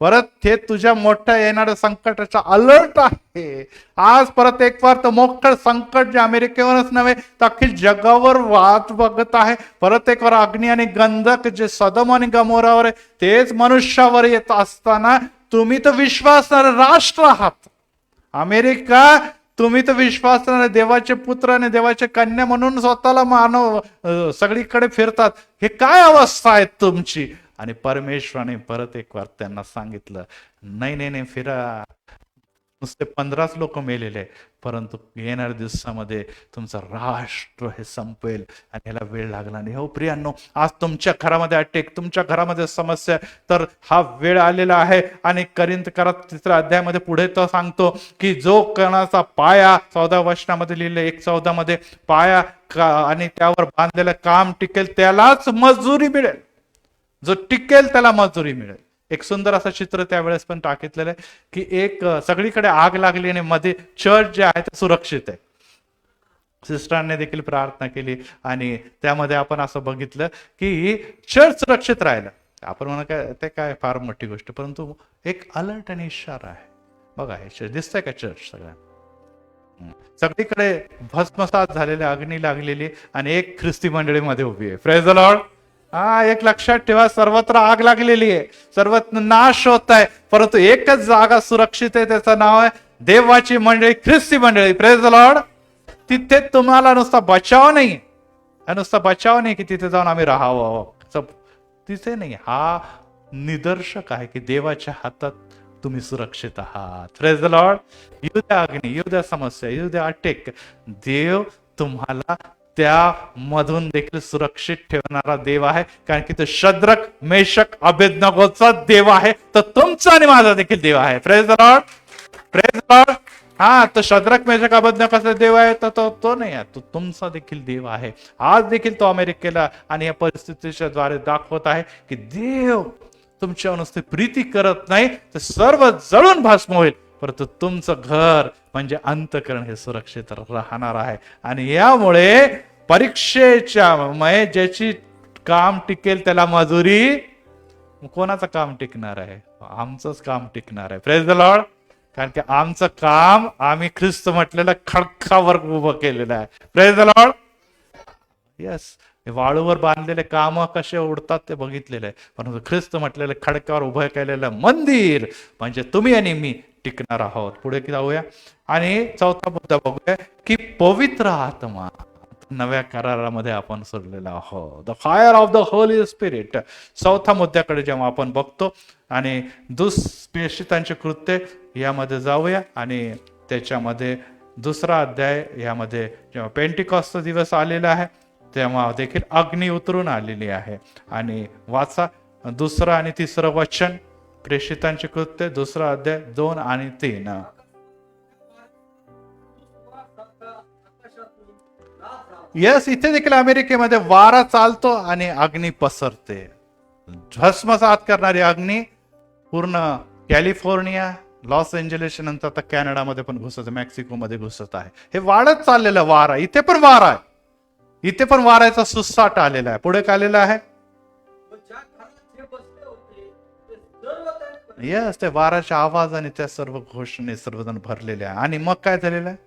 परत हे तुझ्या मोठ्या येणाऱ्या संकटाचा अलर्ट आहे. आज परत एक फार तर मोठं संकट जे अमेरिकेवरच नव्हे तर अख्खी जगावर वाट बघत आहे. परत एक वर अग्नी आणि गंधक जे सदम आणि गमोरावर आहे तेच मनुष्यावर येत असताना तुम्ही तर विश्वासणारे राष्ट्र आहात. अमेरिका, तुम्ही तर विश्वासणारे देवाचे पुत्र आणि देवाचे कन्या म्हणून स्वतःला मानव सगळीकडे फिरतात. हे काय अवस्था आहे तुमची? आणि परमेश्वराने परत एक वार त्यांना सांगितलं, नाही फिरा. नुसते 15 लोक मेलेले, परंतु येणाऱ्या दिवसामध्ये तुमचं राष्ट्र हे संपेल आणि ह्याला वेळ लागला नाही. हो प्रियांनो, आज तुमच्या घरामध्ये अटॅक, तुमच्या घरामध्ये समस्या, तर हा वेळ आलेला आहे. आणि करिंथकरात 3 अध्यायामध्ये पुढे तो सांगतो की जो कणाचा पाया 14 वचनामध्ये लिहिले 1:14 मध्ये पाया आणि त्यावर बांधलेलं काम टिकेल त्यालाच मजुरी मिळेल. जो टिकेल त्याला मजुरी मिळेल. एक सुंदर असं चित्र त्यावेळेस पण टाकितलेलं आहे की एक सगळीकडे आग लागली आणि मध्ये चर्च जे आहे ते सुरक्षित आहे. सिस्टरने देखील प्रार्थना केली आणि त्यामध्ये आपण असं बघितलं की चर्च सुरक्षित राहिलं. आपण म्हणा काय ते काय फार मोठी गोष्ट, परंतु एक अलर्ट आणि इशारा आहे. बघा हे दिसतंय का चर्च सगळीकडे भस्मसात झालेले, अग्नी लागलेली आणि एक ख्रिस्ती मंडळीमध्ये उभी आहे. Praise the Lord. एक लक्षात ठेवा, सर्वत्र आग लागलेली आहे, सर्वत्र नाश होत आहे, परंतु एकच जागा सुरक्षित आहे, त्याचं नाव आहे देवाची मंडळी, ख्रिस्ती मंडळी. Praise the Lord. तिथे तुम्हाला नुसता बचाव नाही, नुसता बचाव नाही की तिथे जाऊन आम्ही राहावं, तिथे नाही. हा निदर्शक आहे की देवाच्या हातात तुम्ही सुरक्षित आहात. Praise the Lord. येऊ द्या अग्नी, येऊ द्या समस्या, येऊ द्या अटॅक, देव तुम्हाला त्या मधून देखील सुरक्षित ठेवणारा देव आहे. कारण की तो शद्रक, मेषक, अबेदनगोचा देव आहे, तर तुमचा आणि माझा देखील देव आहे. Praise the Lord. Praise the Lord. तो शद्रक, मेषक, अबेदनगोचा देव आहे, तर तो नाही आहे, तो तुमचा देखील देव आहे. आज देखील तो अमेरिकेला आणि या परिस्थितीच्या द्वारे दाखवत आहे की देव तुमच्यावर नुसती प्रीती करत नाही तर सर्व जळून भस्म होईल, परंतु तुमचं घर म्हणजे अंतःकरण हे सुरक्षित राहणार आहे. आणि यामुळे परीक्षेच्या ज्याची काम टिकेल त्याला मजुरी. कोणाचं काम टिकणार आहे? आमचंच काम टिकणार आहे. Praise the Lord. कारण की आमचं काम आम्ही ख्रिस्त म्हटलेलं खडकावर उभं केलेलं आहे. Praise the Lord. येस, वाळूवर बांधलेले काम कसे उडतात ते बघितलेले आहे, परंतु ख्रिस्त म्हटलेलं खडकावर उभं केलेलं मंदिर म्हणजे तुम्ही आणि मी टिकणार आहोत. पुढे जाऊया आणि चौथा मुद्दा बघूया की पवित्र आत्मा. नव्या करारामध्ये आपण सोडलेला आहोत, the fire of the Holy spirit. चौथा मुद्द्याकडे जेव्हा आपण बघतो आणि दुष्प्रेषितांचे कृत्य यामध्ये जाऊया आणि त्याच्यामध्ये दुसरा अध्याय यामध्ये जेव्हा पेंटिकॉस्टचा दिवस आलेला आहे तेव्हा देखील अग्नी उतरून आलेली आहे. आणि वाचा दुसरं आणि तिसरं वचन, प्रेषितांचे कृत्य दुसरा अध्याय 2 आणि 3. यस, इथे देखील अमेरिकेमध्ये वारा चालतो आणि अग्नी पसरते. भस्मसात करणारी अग्नी पूर्ण कॅलिफोर्निया, लॉस एंजलिस नंतर आता कॅनडामध्ये पण घुसत, मेक्सिको मध्ये घुसत आहे. हे वाढत चाललेलं वारा. इथे पण वारा आहे, इथे पण वाऱ्याचा सुसाट आलेला आहे. पुढे काय आलेला आहे? यस, ते वाऱ्याच्या आवाजाने त्या सर्व घोषणे सर्वजण भरलेले आहे. आणि मग काय झालेलं आहे?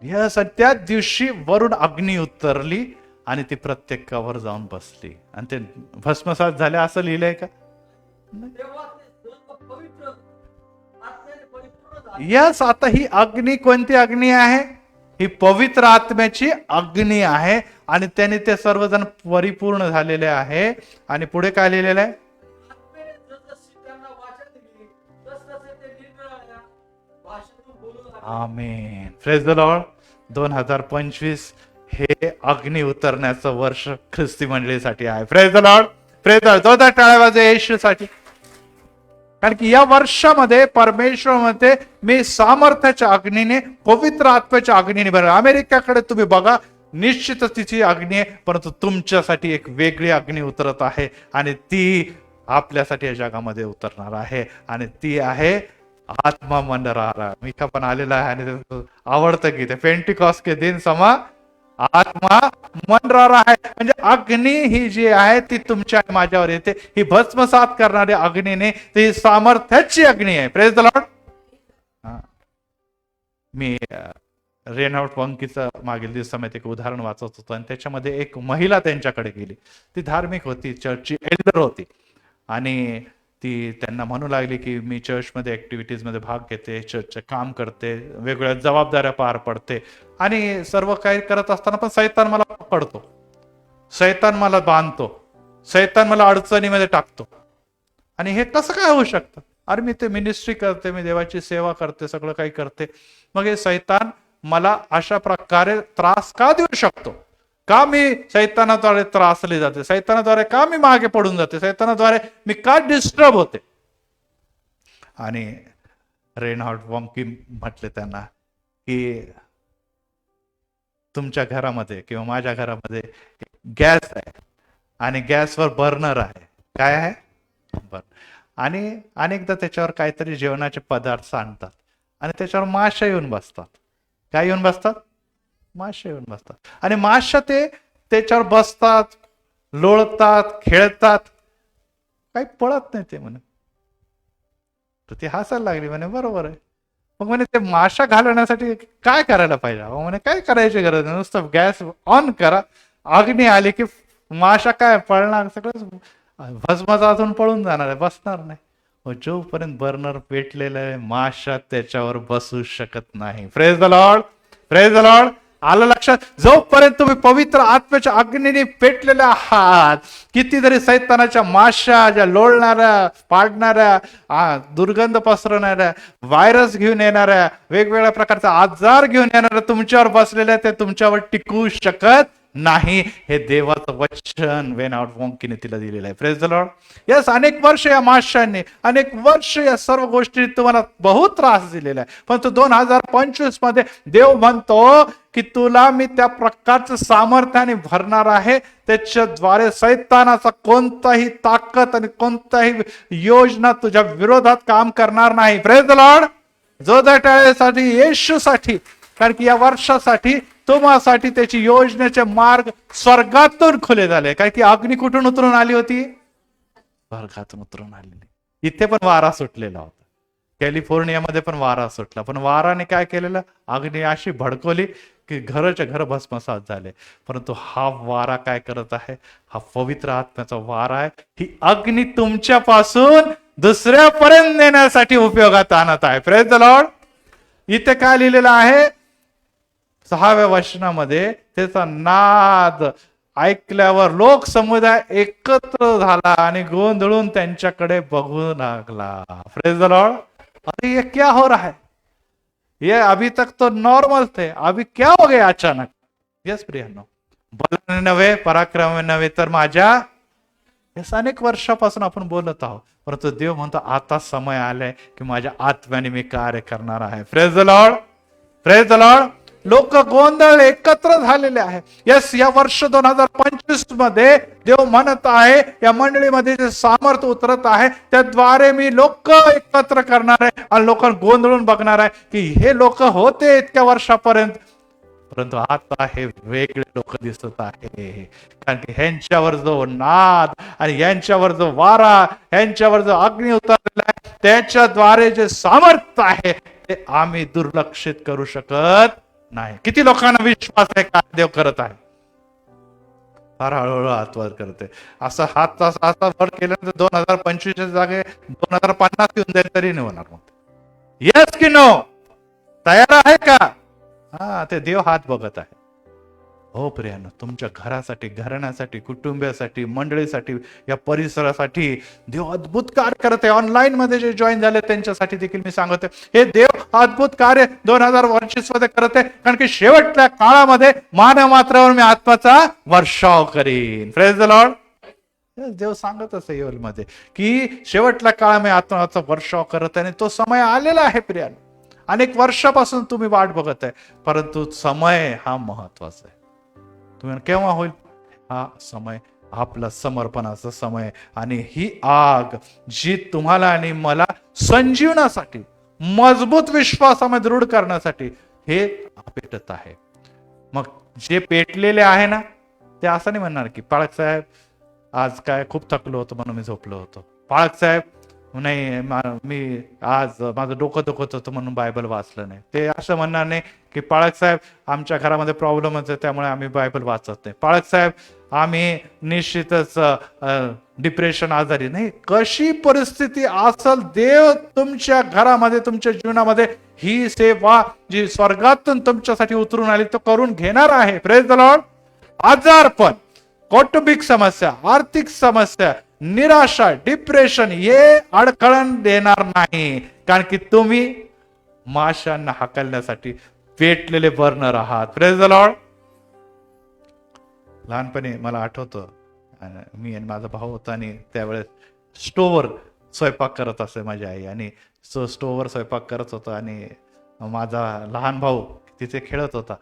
यस, त्या दिवशी वरून अग्नी उतरली आणि ती प्रत्येकावर जाऊन बसली आणि ते भस्मसात झाले असं लिहिलंय का? यस, आता ही अग्नी कोणती अग्नी आहे? ही पवित्र आत्म्याची अग्नी आहे आणि त्याने ते सर्वजण परिपूर्ण झालेले आहे. आणि पुढे काय लिहिलेलं आहे? आमेन. Praise the Lord. 2025 हे अग्नी उतरण्याचं वर्ष ख्रिस्ती मंडळीसाठी आहे. Praise the Lord. Praise the Lord. जोरदार टाळ्या वाजवा येशूसाठी. कारण की या वर्षामध्ये परमेश्वरामध्ये मी सामर्थ्याच्या अग्नीने, पवित्र आत्म्याच्या अग्नीने भरलं. अमेरिकेकडे तुम्ही बघा, निश्चितच तिची अग्नी आहे, परंतु तुमच्यासाठी एक वेगळी अग्नी उतरत आहे आणि ती आपल्यासाठी या जगामध्ये उतरणार आहे आणि ती आहे आत्मा मंडरारा. मी का पण आलेला आहे आणि आवडतं की ते पेंटिकॉस्ट के दिन समा आत्मा मंडरारा आहे. म्हणजे अग्नी ही जी आहे ती तुमच्या माझ्यावर येते. ही भस्मसात करणारी अग्नीने, ती सामर्थ्याची अग्नी आहे. Praise the Lord. मी रेनॉल्ड वंकीचं मागील दिवसामध्ये एक उदाहरण वाचत होतो आणि त्याच्यामध्ये एक महिला त्यांच्याकडे गेली. ती धार्मिक होती, चर्चची एल्डर होती आणि ती त्यांना म्हणू लागली की मी चर्चमध्ये ऍक्टिव्हिटीजमध्ये भाग घेते, चर्चचे काम करते, वेगवेगळ्या जबाबदाऱ्या पार पडते आणि सर्व काही करत असताना पण सैतान मला पकडतो, सैतान मला बांधतो, सैतान मला अडचणीमध्ये टाकतो. आणि हे कसं काय होऊ शकतं? अरे मी ते मिनिस्ट्री करते, मी देवाची सेवा करते, सगळं काही करते, मग हे सैतान मला अशा प्रकारे त्रास का देऊ शकतो? का मी सैतानाद्वारे त्रासले जाते? सैतानाद्वारे का मी मागे पडून जाते? सैतानाद्वारे मी का डिस्टर्ब होते? आणि रेनॉल्ड वॉंकी म्हटले त्यांना की तुमच्या घरामध्ये किंवा माझ्या घरामध्ये गॅस आहे आणि गॅसवर बर्नर आहे. काय आहे? आणि अनेकदा त्याच्यावर काहीतरी जेवणाचे पदार्थ सांडतात आणि त्याच्यावर माशा येऊन बसतात. काय येऊन बसतात? माशा येऊन बसतात. आणि माशा ते त्याच्यावर बसतात, लोळतात, खेळतात, काही पळत नाही ते म्हणे. तर ती हसायला लागली, म्हणे बरोबर आहे. मग म्हणे ते माशा घालवण्यासाठी काय करायला पाहिजे? म्हणे काय करायची गरज नाही, नुसतं गॅस ऑन करा, अग्नी आली की माशा काय पळणार, सगळं भस्मसातून पळून जाणार आहे, बसणार नाही. जोपर्यंत बर्नर पेटलेलं आहे माशा त्याच्यावर बसू शकत नाही. Praise the Lord. Praise the Lord. आलं लक्षात? जोपर्यंत तुम्ही पवित्र आत्म्याच्या अग्नीने पेटलेले आहात, किती जरी सैतानाच्या माशा, ज्या लोळणाऱ्या, पाडणाऱ्या, दुर्गंध पसरवणाऱ्या, व्हायरस घेऊन येणाऱ्या, वेगवेगळ्या प्रकारचा आजार घेऊन येणाऱ्या तुमच्यावर बसलेल्या, ते तुमच्यावर टिकू शकत नाही, हे देवाचं वचन वेन आउट वॉंकीने तिला दिलेलं आहे. Praise the Lord. यस, अनेक वर्ष या माशांनी, अनेक वर्ष या सर्व गोष्टी तुम्हाला बहुत त्रास दिलेला आहे, पण तो 2025 मध्ये देव म्हणतो की तुला मी त्या प्रकारचं सामर्थ्याने भरणार आहे, त्याच्याद्वारे सैतानाचा कोणताही ताकद आणि कोणताही योजना तुझ्या विरोधात काम करणार नाही. Praise the Lord. जो साठी, येशूसाठी, कारण की या वर्षासाठी तुम्हासाठी त्याची योजनेचे मार्ग स्वर्गातून खुले झाले. कारण की अग्नी कुठून उतरून आली होती? स्वर्गातून उतरून आलेली. इथे पण वारा सुटलेला होता, कॅलिफोर्नियामध्ये पण वारा सुटला, पण वाराने काय केलेलं? अग्नी अशी भडकवली की घराच्या घर भस्मसात झाले. परंतु हा वारा काय करत आहे? हा पवित्र आत्म्याचा वारा आहे. ही अग्नी तुमच्यापासून दुसऱ्यापर्यंत नेण्यासाठी उपयोगात आणत आहे. Praise the Lord. इथे काय लिहिलेलं आहे? 6व्या वचनामध्ये त्याचा नाद ऐकल्यावर लोक समुदाय एकत्र झाला आणि गोंधळून त्यांच्याकडे बघू लागला. Praise the Lord. अरे ये क्या हो रहा है? ये अभी तक तो नॉर्मल थे, अभी क्या हो गया अचानक? यस प्रियांनो, बलाने नव्हे, पराक्रमाने नव्हे, तर माझ्या. यस, अनेक वर्षापासून आपण बोलत आहोत, परंतु देव म्हणतो आता समय आलाय की माझ्या आत्म्याने मी कार्य करणार आहे. Praise the Lord. Praise the Lord. लोक गोंधळ एकत्र झालेले आहे. यस, या वर्ष 2025 मध्ये देव म्हणत आहे या मंडळीमध्ये जे सामर्थ्य उतरत आहे त्याद्वारे मी लोक एकत्र करणार आहे आणि लोक गोंधळून बघणार आहे की हे लोक होते इतक्या वर्षापर्यंत, परंतु आता हे वेगळे लोक दिसत आहे. कारण की ह्यांच्यावर जो नाद आणि यांच्यावर जो वारा, ह्यांच्यावर जो अग्नी उतरलेला आहे, त्याच्याद्वारे जे सामर्थ्य आहे ते आम्ही दुर्लक्षित करू शकत नाही. किती लोकांना विश्वास आहे का देव करत आहे? फार हळूहळू हातवर करते. असं हात असा वर केल्यानंतर 2025 जागे 2050 येऊन जाईल तरी नाही होणार. मग येस की नो? तयार आहे का? हा, ते देव हात बघत आहे. हो प्रियानो, तुमच्या घरासाठी, घराण्यासाठी, कुटुंबियासाठी, मंडळीसाठी, या परिसरासाठी देव अद्भुत कार्य करत आहे. ऑनलाईन मध्ये जे जॉईन झाले त्यांच्यासाठी देखील मी सांगतोय, हे देव अद्भुत कार्य 2025 मध्ये करत आहे. कारण की शेवटच्या काळामध्ये मानवमात्रावर मी आत्माचा वर्षाव करीन. Praise the Lord. देव सांगत असे योएल मध्ये की शेवटच्या काळामध्ये आत्माचा वर्षाव करत आहे आणि तो समय आलेला आहे. प्रियानो, अनेक वर्षापासून तुम्ही वाट बघत आहे, परंतु समय हा महत्वाचा आहे. तुम्ही केव्हा होईल? हा समय आपला समर्पणाचा समय. आणि ही आग जी तुम्हाला आणि मला संजीवनासाठी, मजबूत विश्वासामध्ये दृढ करण्यासाठी हे पेटत आहे. मग जे पेटलेले आहे ना, ते असं नाही म्हणणार की पाळक साहेब आज काय खूप थकलो होतो म्हणून मी झोपलो होतो. पाळक साहेब नाही, मी आज माझं डोकं दुखत होतं म्हणून बायबल वाचलं नाही. ते असं म्हणणार नाही की पाळक साहेब आमच्या घरामध्ये प्रॉब्लेमच आहे त्यामुळे आम्ही बायबल वाचत नाही. पाळक साहेब आम्ही निश्चितच डिप्रेशन आजारी नाही. कशी परिस्थिती असेल, देव तुमच्या घरामध्ये, तुमच्या जीवनामध्ये ही सेवा जी स्वर्गातून तुमच्यासाठी उतरून आली तो करून घेणार आहे. Praise the Lord. आजारपण, कौटुंबिक समस्या, आर्थिक समस्या, निराशा, डिप्रेशन हे अडखळण देणार नाही. कारण की तुम्ही माशांना हाकलण्यासाठी पेटलेले बर्नर आहात. Praise the Lord. लहानपणी मला आठवतं, मी आणि माझा भाऊ होता आणि त्यावेळेस स्टोवर स्वयंपाक करत असे माझी आई, आणि स्टोवर स्वयंपाक करत होता आणि माझा लहान भाऊ तिथे खेळत होता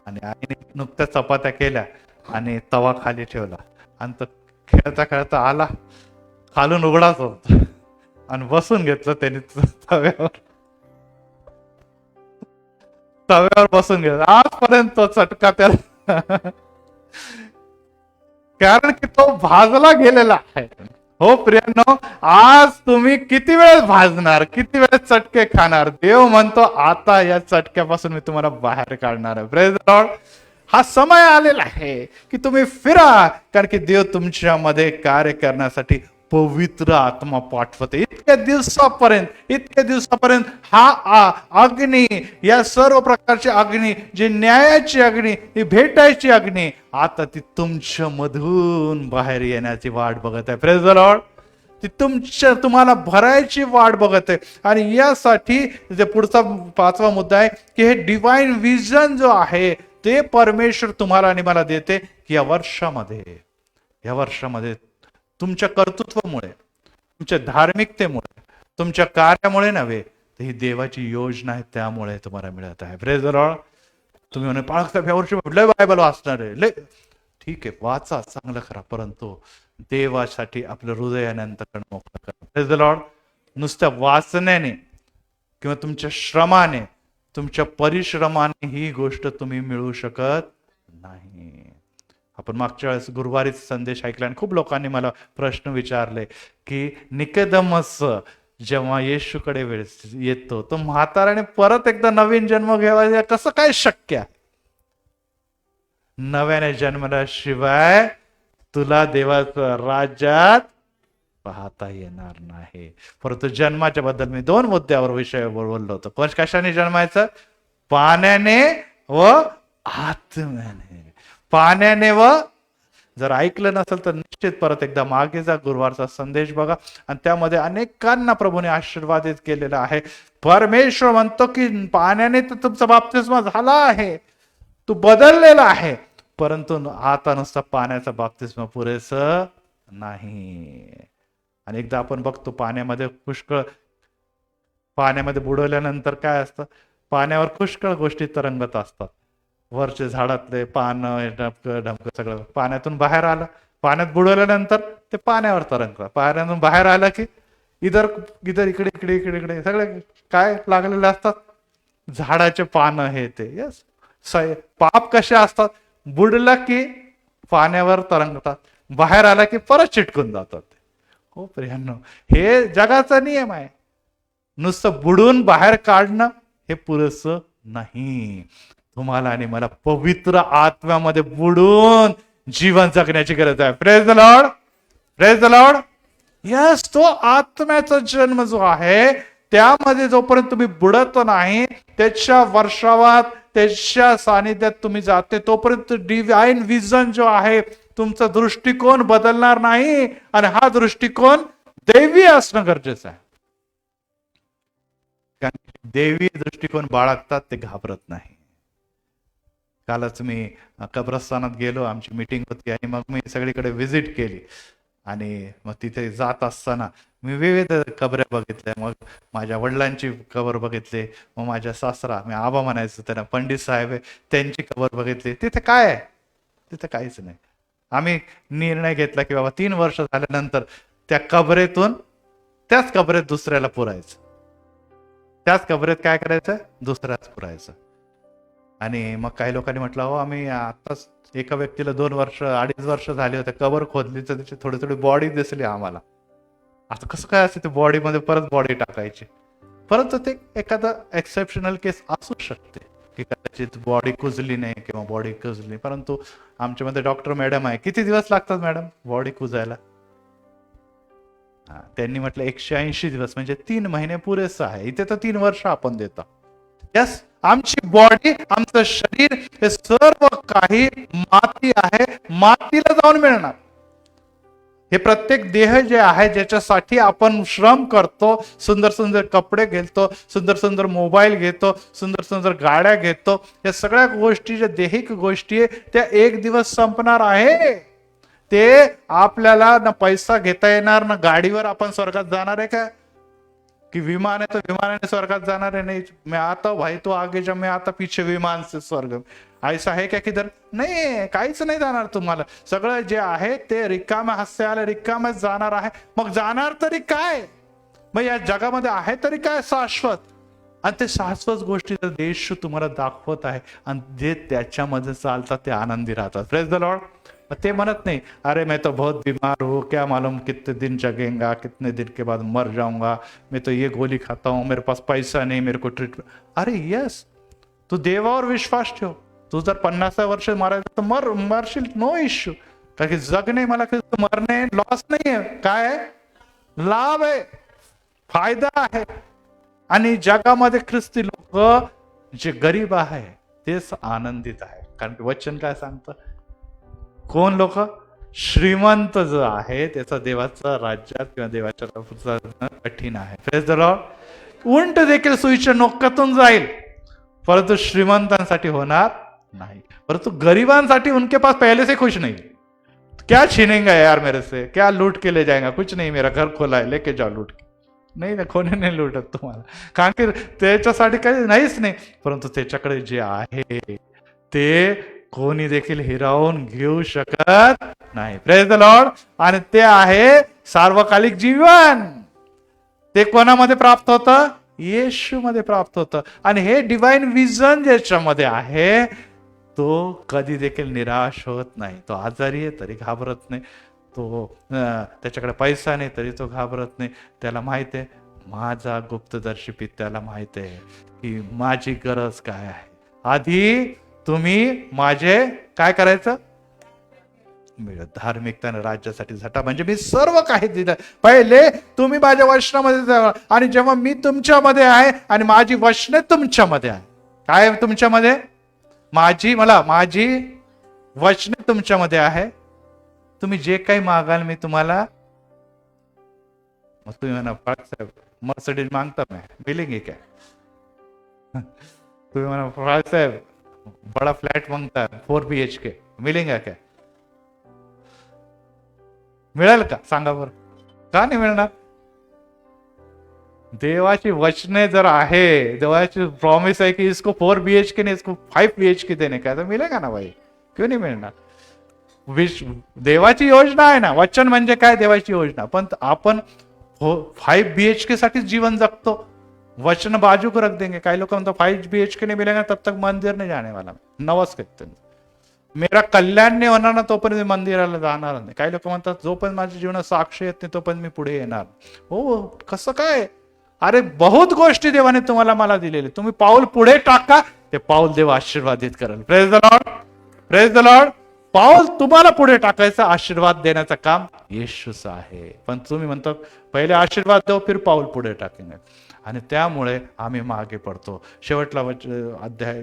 आणि आईने नुकत्या चपात्या केल्या आणि तवा खाली ठेवला आणि तो खेळता खेळता आला, खालून उघडाच होता आणि बसून घेतलं त्याने तव्यावर बसून घेतलं. आजपर्यंत तो चटका त्याला कारण की तो भाजला गेलेला आहे. हो प्रियांनो, आज तुम्ही किती वेळ भाजणार, किती वेळ चटके खाणार? देव म्हणतो आता या चटक्यापासून मी तुम्हाला बाहेर काढणार आहे. Praise the Lord. हा समय आलेला आहे की तुम्ही फिरा, कारण की देव तुमच्यामध्ये कार्य करण्यासाठी पवित्र आत्मा पाठवते. इतक्या दिवसापर्यंत हा अग्नी, या सर्व प्रकारची अग्नी, जी न्यायाची अग्नी, ही भेटायची अग्नी, आता ती तुमच्या मधून बाहेर येण्याची वाट बघत आहे. Praise the Lord. ती तुम्हाला भरायची वाट बघत आहे. आणि यासाठी जे पुढचा 5वा मुद्दा आहे की हे डिवाइन विजन जो आहे ते परमेश्वर तुम्हाला आणि मला देते की या वर्षामध्ये तुमच्या कर्तृत्वामुळे, तुमच्या धार्मिकतेमुळे, तुमच्या कार्यामुळे नव्हे, तर ही देवाची योजना आहे, त्यामुळे तुम्हाला मिळत आहे. Praise the Lord. तुम्ही म्हणे पाळक साहेब या वर्षी लय बायबल वाचणार आहे, लय ठीक आहे, वाचा, चांगलं करा, परंतु देवासाठी आपलं हृदयाने अंतःकरण मोकळं करा. Praise the Lord. नुसत्या वाचण्याने किंवा तुमच्या श्रमाने, तुमच्या परिश्रमाने ही गोष्ट तुम्ही मिळवू शकत नाही. आपण मागच्या वेळेस गुरुवारीच संदेश ऐकला आणि खूप लोकांनी मला प्रश्न विचारले की निकोदेमस जेव्हा येशूकडे वेळेस येतो तो म्हाताराने परत एकदा नवीन जन्म घ्यावा, कसं काय शक्य आहे? नव्याने जन्मल्याशिवाय तुला देवाच्या राज्यात पाहता येणार नाही. परंतु जन्माच्या बद्दल मी 2 मुद्द्यावर विषयावर बोललो होतो. कशाने जन्मायचं? पाण्याने व आत्म्याने. पाण्याने व, जर ऐकलं नसेल तर निश्चित परत एकदा मागे जा, गुरुवारचा संदेश बघा आणि त्यामध्ये अनेकांना प्रभूने आशीर्वादित केलेला आहे. परमेश्वर म्हणतो की पाण्याने तर तुमचा बाप्तिस्मा झाला आहे, तू बदललेला आहे, परंतु आता नुसता पाण्याचा बाप्तिस्मा पुरेसं नाही. आणि एकदा आपण बघतो पाण्यामध्ये बुडवल्यानंतर काय असतं? पाण्यावर पुष्कळ गोष्टी तरंगत असतात. वरचे झाडातले पानं, ढमकं सगळं पाण्यातून बाहेर आलं. पाण्यात बुडवल्यानंतर ते पाण्यावर तरंगतं. पाण्यातून बाहेर आलं की इधर इकडे सगळे काय लागलेले असतात? झाडाचे पानं हे ते. यस, पाप कसे असतात? बुडला की पाण्यावर तरंगतात, बाहेर आला की परत चिटकून जातात. हो प्रियांनो, हे जगाचा नियम आहे. नुसतं बुडून बाहेर काढणं हे पुरेसं नाही. तुम्हाला आणि मला पवित्र आत्म्यामध्ये बुडून जीवन जगण्याची गरज आहे. Praise the Lord, praise the Lord. Yes, तो आत्म्याचा जन्म जो आहे त्यामध्ये जोपर्यंत तुम्ही बुडत नाही, त्याच्या वर्षावात, त्याच्या सानिध्यात तुम्ही जाते, तोपर्यंत डिवाइन विजन जो आहे, तुमचा दृष्टिकोन बदलणार नाही. आणि हा दृष्टिकोन दैवी असणं गरजेचं आहे. कारण देवी दृष्टिकोन बाळगतात ते घाबरत नाही. कालच मी कब्रस्तानात गेलो, आमची मीटिंग होती आणि मग मी सगळीकडे व्हिजिट केली आणि मग तिथे जात असताना मी विविध कबऱ्या बघितल्या. मग माझ्या वडिलांची कबर बघितली, मग माझ्या सासरा, मी आबा म्हणायचो त्यांना, पंडित साहेब आहे, त्यांची कबर बघितली. तिथे काय आहे? तिथे काहीच नाही. आम्ही निर्णय घेतला की बाबा 3 वर्ष झाल्यानंतर त्या कबरेतून त्याच कबरेत दुसऱ्याला पुरायचं, त्याच कबरेत काय करायचं? दुसऱ्याच पुरायचं. आणि मग काही लोकांनी म्हटलं, हो आम्ही आताच एका व्यक्तीला 2 वर्ष 2.5 वर्ष झाले होते, कबर खोदली तर त्याची थोडी बॉडी दिसली आम्हाला. आता कसं काय असतं ते बॉडीमध्ये परत बॉडी टाकायची? परंतु ते एखादा एक्सेप्शनल केस असू शकते की कदाचित बॉडी कुजली नाही किंवा बॉडी कुजली. परंतु आमच्यामध्ये डॉक्टर मॅडम आहे, किती दिवस लागतात मॅडम बॉडी कुजायला? त्यांनी म्हटलं 180 दिवस, म्हणजे 3 महिने पुरेसं आहे. इथे तर 3 वर्ष आपण देतो. यस, आमची बॉडी, आमचं शरीर हे सर्व काही माती आहे, मातीला जाऊन मिळणार. हे प्रत्येक देह जे आहे, ज्याच्यासाठी आपण श्रम करतो, सुंदर सुंदर कपडे घेतो, सुंदर सुंदर मोबाईल घेतो, सुंदर सुंदर गाड्या घेतो, या सगळ्या गोष्टी ज्या देहिक गोष्टी आहे त्या एक दिवस संपणार आहे. ते आपल्याला ना पैसा घेता येणार, ना गाडीवर आपण स्वर्गात जाणार आहे का? कि विमान है तो विमानाने स्वर्गात जाणार आहे? नाही, मैं आता भाई तो आगे जा, मैं आता पीछे विमान से स्वर्ग. ऐसा है क्या किधर? नाही, काहीच नाही जाणार तुम्हाला. सगळं जे आहे ते रिकाम्या हास्याला रिकाम्याच जाणार आहे. मग जाणार तरी काय? मग या जगामध्ये आहे तरी काय शाश्वत? आणि ते शाश्वत गोष्टी तर देश तुम्हाला दाखवत आहे आणि जे त्याच्यामध्ये चालतात ते आनंदी राहतात. Praise the Lord. ते म्हणत नाही, अरे मैं तो बहुत बीमार हूँ, क्या मालूम कितने दिन जगेंगा, कितने दिन के बाद मर जाऊंगा, मैं तो ये गोली खाता हूँ, मेरे पास पैसा नहीं, मेरे को ट्रीटमेंट. अरे यस, तू देवावर विश्वास ठेव. तू जर 50 वर्ष मारायचं तर मरशील, नो इश्यू. कारण की जगणे मला मरणे लॉस नाही आहे, काय आहे? लाभ आहे, फायदा आहे. आणि जगामध्ये ख्रिस्ती लोक जे गरीब आहे तेच आनंदित आहे. कारण की वचन काय सांगतं? कोण लोक? श्रीमंत जो आहे त्याचा देवाच्या राज्यात किंवा देवाच्या कठीण आहे. Praise the Lord. उंट देखील सुईच्या नोकातून जाईल, परंतु श्रीमंतांसाठी होणार नहीं। परंतु गरीबांसाठी उनके पास पहले से कुछ नहीं, क्या छीनेगा यार मेरे से, क्या लूट के ले जाएगा, कुछ नहीं, मेरा घर खोला है, लेके जाओ लूट के. नाही ना, कोणी नाही लुटत तुम्हाला, कारण की त्याच्यासाठी काही नाहीच नाही. परंतु त्याच्याकडे जे आहे ते कोणी देखील हिरावून घेऊ शकत नाही. Praise the Lord. आणि ते आहे सार्वकालिक जीवन. ते कोणामध्ये प्राप्त होतं? येशू मध्ये प्राप्त होतं. आणि हे डिवाइन विजन ज्याच्यामध्ये आहे तो कधी देखील निराश होत नाही. तो आजारी आहे तरी घाबरत नाही, तो त्याच्याकडे पैसा नाही तरी तो घाबरत नाही. त्याला माहित आहे माझा गुप्तदर्शी पित्याला माहित आहे की माझी गरज काय आहे. आधी तुम्ही माझे काय करायचं? धार्मिकताने राज्यासाठी झटा, म्हणजे मी सर्व काही दिलं. पहिले तुम्ही माझ्या वचनामध्ये जावा, आणि जेव्हा मी तुमच्यामध्ये आहे आणि माझी वचने तुमच्यामध्ये आहे. काय तुमच्यामध्ये? माझी वचने तुमच्यामध्ये आहे. तुम्ही जे काही मागाल मी तुम्हाला. मग तुम्ही म्हणा साहेब मर्सिडीज मागता मैं मिलेंगे क्या? तुम्ही म्हणा साहेब बड़ा फ्लॅट मागता 4 BHK मिलेगा क्या? मिळेल का? सांगा बरं. का नाही मिळणार? देवाची वचने जर आहे, देवाची प्रॉमिस आहे की इसको 4 BHK नहीं इसको 5 BHK देने का, तर मिळेगा ना भाई? क्यों नहीं मिळणार? देवाची योजना आहे ना. वचन म्हणजे काय? देवाची योजना. पण आपण 5 BHK साठी जीवन जगतो. वचन बाजू को रख देंगे. काही लोक म्हणतात 5 BHK नहीं मिलेगा तब तक मंदिर नहीं जाने वाला. नवस कहते मेरा कल्याण नाही होणार ना तोपर्यंत मी मंदिराला जाणार नाही. काही लोक म्हणतात जोपर्यंत माझ्या जीवनात साक्ष येत नाही तोपर्यंत मी पुढे येणार. हो, कसं काय? अरे बहुत गोष्टी देवाने तुम्हाला मला दिलेले. तुम्ही पाऊल पुढे टाका, ते पाऊल देव आशीर्वादित करेल. Praise the Lord. Praise the Lord. पाऊल तुम्हाला पुढे टाकायचं, आशीर्वाद देण्याचं काम येशूच आहे. पण तुम्ही म्हणतात पहिले आशीर्वाद देऊ फिर पाऊल पुढे टाकेंगे, आणि त्यामुळे आम्ही मागे पडतो. शेवटला अध्याय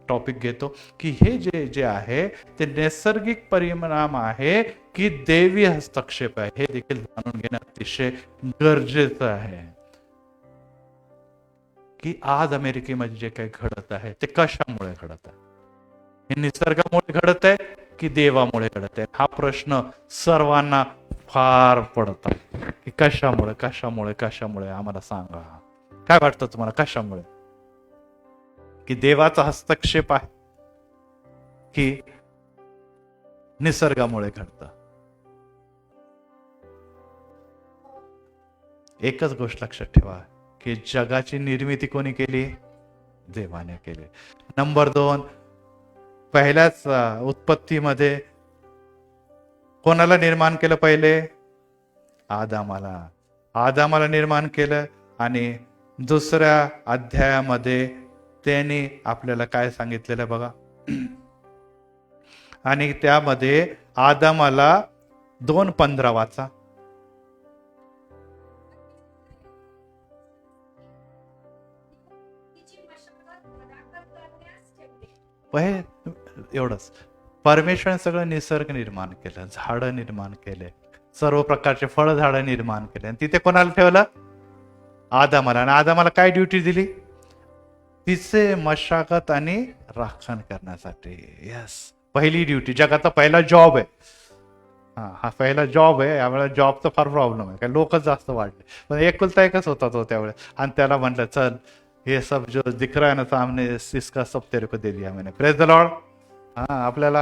टॉपिक घेतो की हे जे आहे ते नैसर्गिक परिणाम आहे की देवी हस्तक्षेप आहे. हे देखील जाणून घेणं अतिशय गरजेचं आहे की आज अमेरिकेमध्ये जे काही घडत आहे ते कशामुळे घडत आहे? हे निसर्गामुळे घडत आहे की देवामुळे घडत आहे? हा प्रश्न सर्वांना फार पडत आहे की कशामुळे कशामुळे कशामुळे. आम्हाला सांगा, काय वाटतं तुम्हाला? कशामुळे? की देवाचा हस्तक्षेप आहे की निसर्गामुळे घडतं? एकच गोष्ट लक्षात ठेवा की जगाची निर्मिती कोणी केली? देवाने केली. नंबर 2, पहिल्याच उत्पत्तीमध्ये कोणाला निर्माण केलं? पहिले आदामाला निर्माण केलं. आणि दुसऱ्या अध्यायामध्ये त्यांनी आपल्याला काय सांगितलेलं बघा. आणि त्यामध्ये आदामाला 2:15 वाचा. एवढंच. परमेश्वराने सगळं निसर्ग निर्माण केलं, झाडं निर्माण केले, सर्व प्रकारचे फळझाडं निर्माण केले. आणि तिथे कोणाला ठेवलं? आदामाला. आणि आदामाला काय ड्युटी दिली? तिचे मशागत आणि राखण करण्यासाठी. यस, पहिली ड्युटी, जगाचा पहिला जॉब आहे. हा पहिला जॉब आहे. यावेळेला जॉबचा फार प्रॉब्लेम आहे, काय लोकच जास्त वाढले. पण एकुलता एकच होता तो त्यावेळेस. आणि त्याला म्हटलं चल ये सब जो दिख रहा है ना सामने इसका सब तेरे को दे दिया मैंने. Praise the Lord. आपल्याला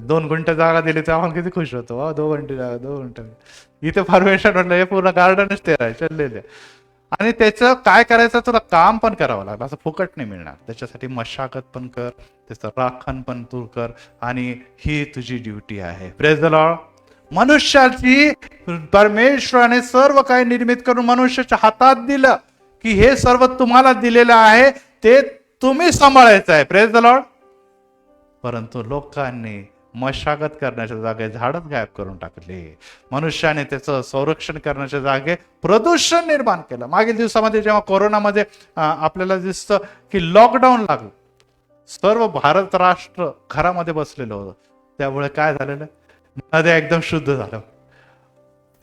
2 गुंठे जागा दिली तर आपण किती खुश होतो. 2 गुंठे जागा, 2 गुंठे. इथे परमेश्वर म्हटलं हे पूर्ण गार्डनच तेरा आहे, चाललेले. आणि त्याचं काय करायचं? तुला काम पण करावं लागलं, असं फुकट नाही मिळणार. त्याच्यासाठी मशागत पण कर, त्याचं राखण पण तू कर, आणि ही तुझी ड्युटी आहे. Praise the Lord. मनुष्याची परमेश्वराने सर्व काही निर्मित करून मनुष्याच्या हातात दिलं की हे सर्व तुम्हाला दिलेलं आहे, ते तुम्ही सांभाळायचं आहे. Praise the Lord. परंतु लोकांनी मशागत करण्याच्या जागे झाडच गायब करून टाकले. मनुष्याने त्याचं संरक्षण करण्याच्या जागे प्रदूषण निर्माण केलं. मागील दिवसामध्ये जेव्हा कोरोनामध्ये आपल्याला दिसतं की लॉकडाऊन लागलं, सर्व भारत राष्ट्र घरामध्ये बसलेलं होतं. त्यामुळे काय झालेलं? नद्या एकदम शुद्ध झाल्या.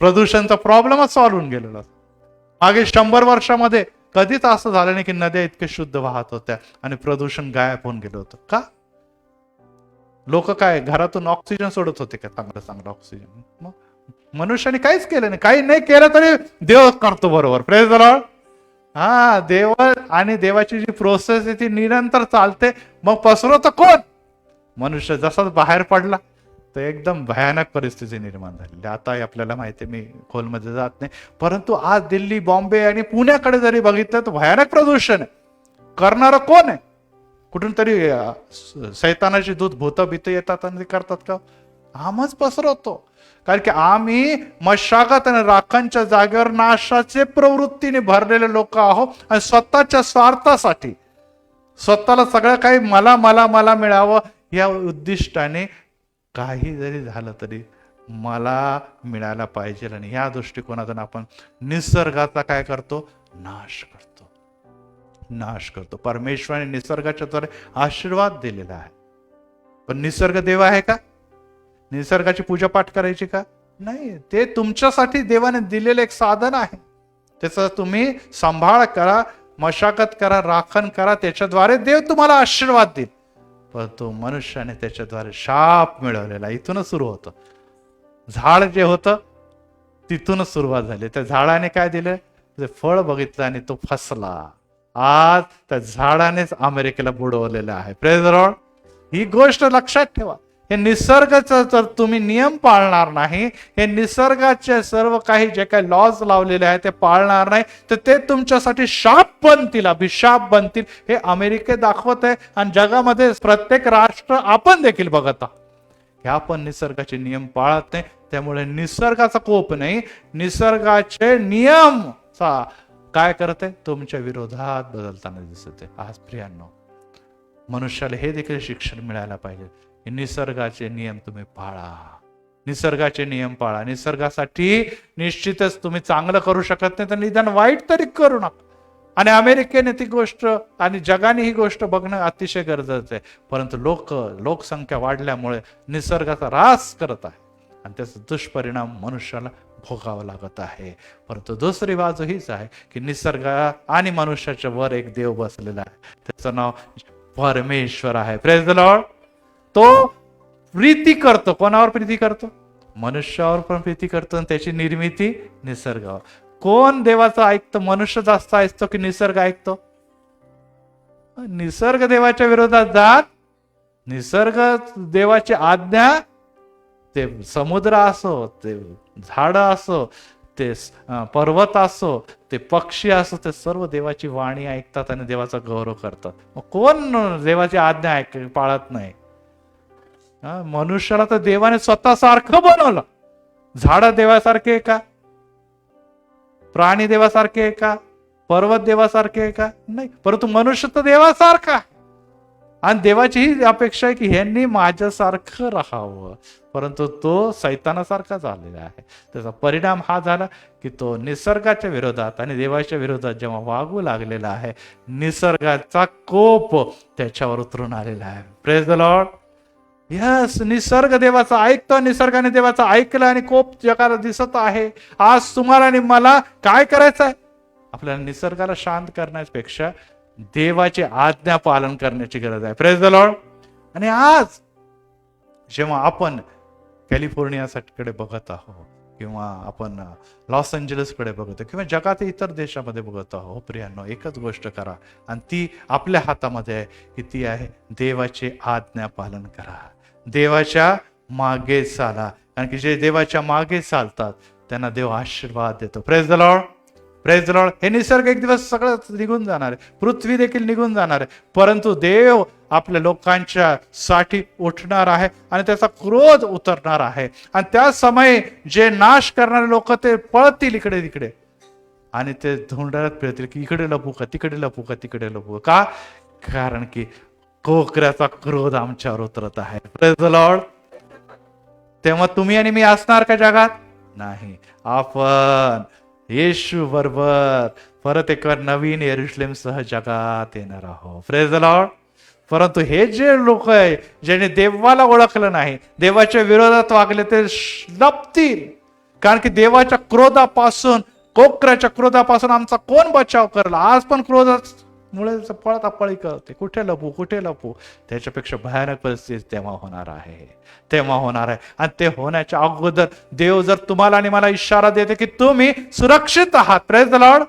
प्रदूषणचा प्रॉब्लेमच सॉल्व्ह होऊन गेलेला. मागे 100 वर्षामध्ये कधीच असं झालं नाही की नद्या इतके शुद्ध वाहत होत्या आणि प्रदूषण गायब होऊन गेलं होतं. का? लोक काय घरातून ऑक्सिजन सोडत होते का? चांगलं चांगलं ऑक्सिजन. मग मनुष्याने काहीच केलं नाही. काही नाही केलं तरी देव करतो बरोबर. Praise the Lord. हा, देव आणि देवाची जी प्रोसेस आहे ती निरंतर चालते. मग पसरवतं कोण? मनुष्य. जसाच बाहेर पडला तर एकदम भयानक परिस्थिती निर्माण झाली. आताही आपल्याला माहिती आहे, मी खोलमध्ये जात नाही, परंतु आज दिल्ली, बॉम्बे आणि पुण्याकडे जरी बघितलं तर भयानक प्रदूषण आहे. करणारं कोण आहे? कुठून तरी सैतानाची दूध भूत भीत येतात आणि ते करतात का? आम्हीच पसरवतो. कारण की आम्ही मशागत आणि राखांच्या जागेवर नाशाचे प्रवृत्तीने भरलेले लोक आहोत आणि स्वतःच्या स्वार्थासाठी, स्वतःला सगळं काही मला मला मला मिळावं या उद्दिष्टाने काही जरी झालं तरी मला मिळायला पाहिजे, आणि या दृष्टिकोनातून आपण निसर्गाचा काय करतो? नाश करतो. नाश करतो. परमेश्वराने निसर्गाच्या द्वारे आशीर्वाद दिलेला आहे, पण निसर्ग देव आहे का? निसर्गाची पूजापाठ करायची का? नाही. ते तुमच्यासाठी देवाने दिलेलं एक साधन आहे. त्याचा तुम्ही सांभाळ करा, मशागत करा, राखण करा. त्याच्याद्वारे देव तुम्हाला आशीर्वाद देईल. परंतु मनुष्याने त्याच्याद्वारे शाप मिळवलेला. इथूनच सुरू होतं. झाड जे होतं तिथूनच सुरुवात झाली. त्या झाडाने काय दिलं? ते फळ बघितलं आणि तो फसला. आज त्या झाडानेच अमेरिकेला बुडवलेलं आहे. Praise the Lord. ही गोष्ट लक्षात ठेवा. हे निसर्गाचा जर तुम्ही नियम पाळणार नाही, हे निसर्गाचे सर्व काही जे काही लॉज लावलेले आहेत ते पाळणार नाही, तर ते तुमच्यासाठी शाप बनतील, अभिशाप बनतील. हे अमेरिके दाखवत आहे आणि जगामध्ये प्रत्येक राष्ट्र आपण देखील बघत आहोत. हे आपण निसर्गाचे नियम पाळत नाही, त्यामुळे निसर्गाचा कोप नाही, निसर्गाचे नियम काय करते? तुमच्या विरोधात बदलताना दिसते. आज प्रियांनो, मनुष्याला हे देखील शिक्षण मिळायला पाहिजे. निसर्गाचे नियम तुम्ही पाळा. निसर्गाचे नियम पाळा. निसर्गासाठी निश्चितच तुम्ही चांगलं करू शकत नाही तर निदान वाईट तरी करू नका. आणि अमेरिकेने ती गोष्ट आणि जगाने ही गोष्ट बघणं अतिशय गरजेचं आहे. परंतु लोकसंख्या वाढल्यामुळे निसर्गाचा ऱ्हास करत आहे आणि त्याचा दुष्परिणाम मनुष्याला भोगावं लागत आहे. परंतु दुसरी बाजू हीच आहे की निसर्ग आणि मनुष्याच्या वर एक देव बसलेला आहे. त्याचं नाव परमेश्वर आहे. Praise the Lord. तो प्रीती करतो. कोणावर प्रीती करतो? मनुष्यावर पण प्रीती करतो. आणि त्याची निर्मिती निसर्गावर. कोण देवाचं ऐकतं? मनुष्य जास्त ऐकतो की निसर्ग ऐकतो? निसर्ग देवाच्या विरोधात जात. निसर्ग देवाची आज्ञा, ते समुद्र असो, ते झाड असो, ते पर्वत असो, ते पक्षी असो, ते सर्व देवाची वाणी ऐकतात आणि देवाचा गौरव करतात. मग कोण देवाची आज्ञा पाळत नाही? मनुष्याला तर देवाने स्वतः सारखं बनवलं. झाड देवासारखे आहे का? प्राणी देवासारखे आहे का? पर्वत देवासारखे आहे का? नाही. परंतु मनुष्य तर देवासारखा. आणि देवाची ही अपेक्षा आहे की ह्यांनी माझ्यासारखं राहावं. परंतु तो सैतानासारखा झालेला आहे. त्याचा परिणाम हा झाला की तो निसर्गाच्या विरोधात आणि देवाच्या विरोधात जेव्हा वागू लागलेला आहे, निसर्गाचा कोप त्याच्यावर उतरून आलेला आहे. Praise the Lord. यस. निसर्ग देवाचा ऐकतो. निसर्गाने देवाचा ऐकलं आणि कोप जगाला दिसत आहे. आज तुम्हाला आणि मला काय करायचं आहे? आपल्याला निसर्गाला शांत करण्यापेक्षा देवाची आज्ञा पालन करण्याची गरज आहे. Praise the Lord. आणि आज जेव्हा आपण कॅलिफोर्नियाकडे बघत आहोत किंवा आपण लॉस एंजलस कडे बघतो किंवा जगात इतर देशामध्ये बघत आहोत, प्रियांनो, एकच गोष्ट करा आणि ती आपल्या हातामध्ये आहे की ती आहे देवाची आज्ञा पालन करा. देवाच्या मागे चाला. कारण की जे देवाच्या मागे चालतात त्यांना देव आशीर्वाद देतो. Praise the Lord. Praise the Lord. हे निसर्ग एक दिवस सगळं निघून जाणार आहे. पृथ्वी देखील निघून जाणार आहे. परंतु देव आपल्या लोकांच्या साठी उठणार आहे आणि त्याचा क्रोध उतरणार आहे. आणि त्या समय जे नाश करणारे लोक ते पळतील इकडे तिकडे आणि ते धुंडाळत फिरतील की इकडे लपू का, तिकडे लपू का, तिकडे लपू का. कारण की कोकऱ्याचा क्रोध आमच्यावर उतरत आहे. Praise the Lord. तेव्हा तुम्ही आणि मी असणार का जगात? नाही. आपण येशू बरोबर परत एक नवीन यरुशलेम सह जगात येणार आहोत. Praise the Lord. परंतु हे जे लोक आहे ज्याने देवाला ओळखलं नाही, देवाच्या विरोधात वागले, ते लपतील. कारण की देवाच्या क्रोधापासून, कोकराच्या क्रोधापासून आमचा कोण बचाव करला? आज पण क्रोध मुळे पळतापळी करते, कुठे लपू. त्याच्यापेक्षा भयानक परिस्थिती तेव्हा होणार आहे. आणि ते होण्याच्या अगोदर देव जर तुम्हाला आणि मला इशारा देते की तुम्ही सुरक्षित आहात, प्रेज द लॉर्ड,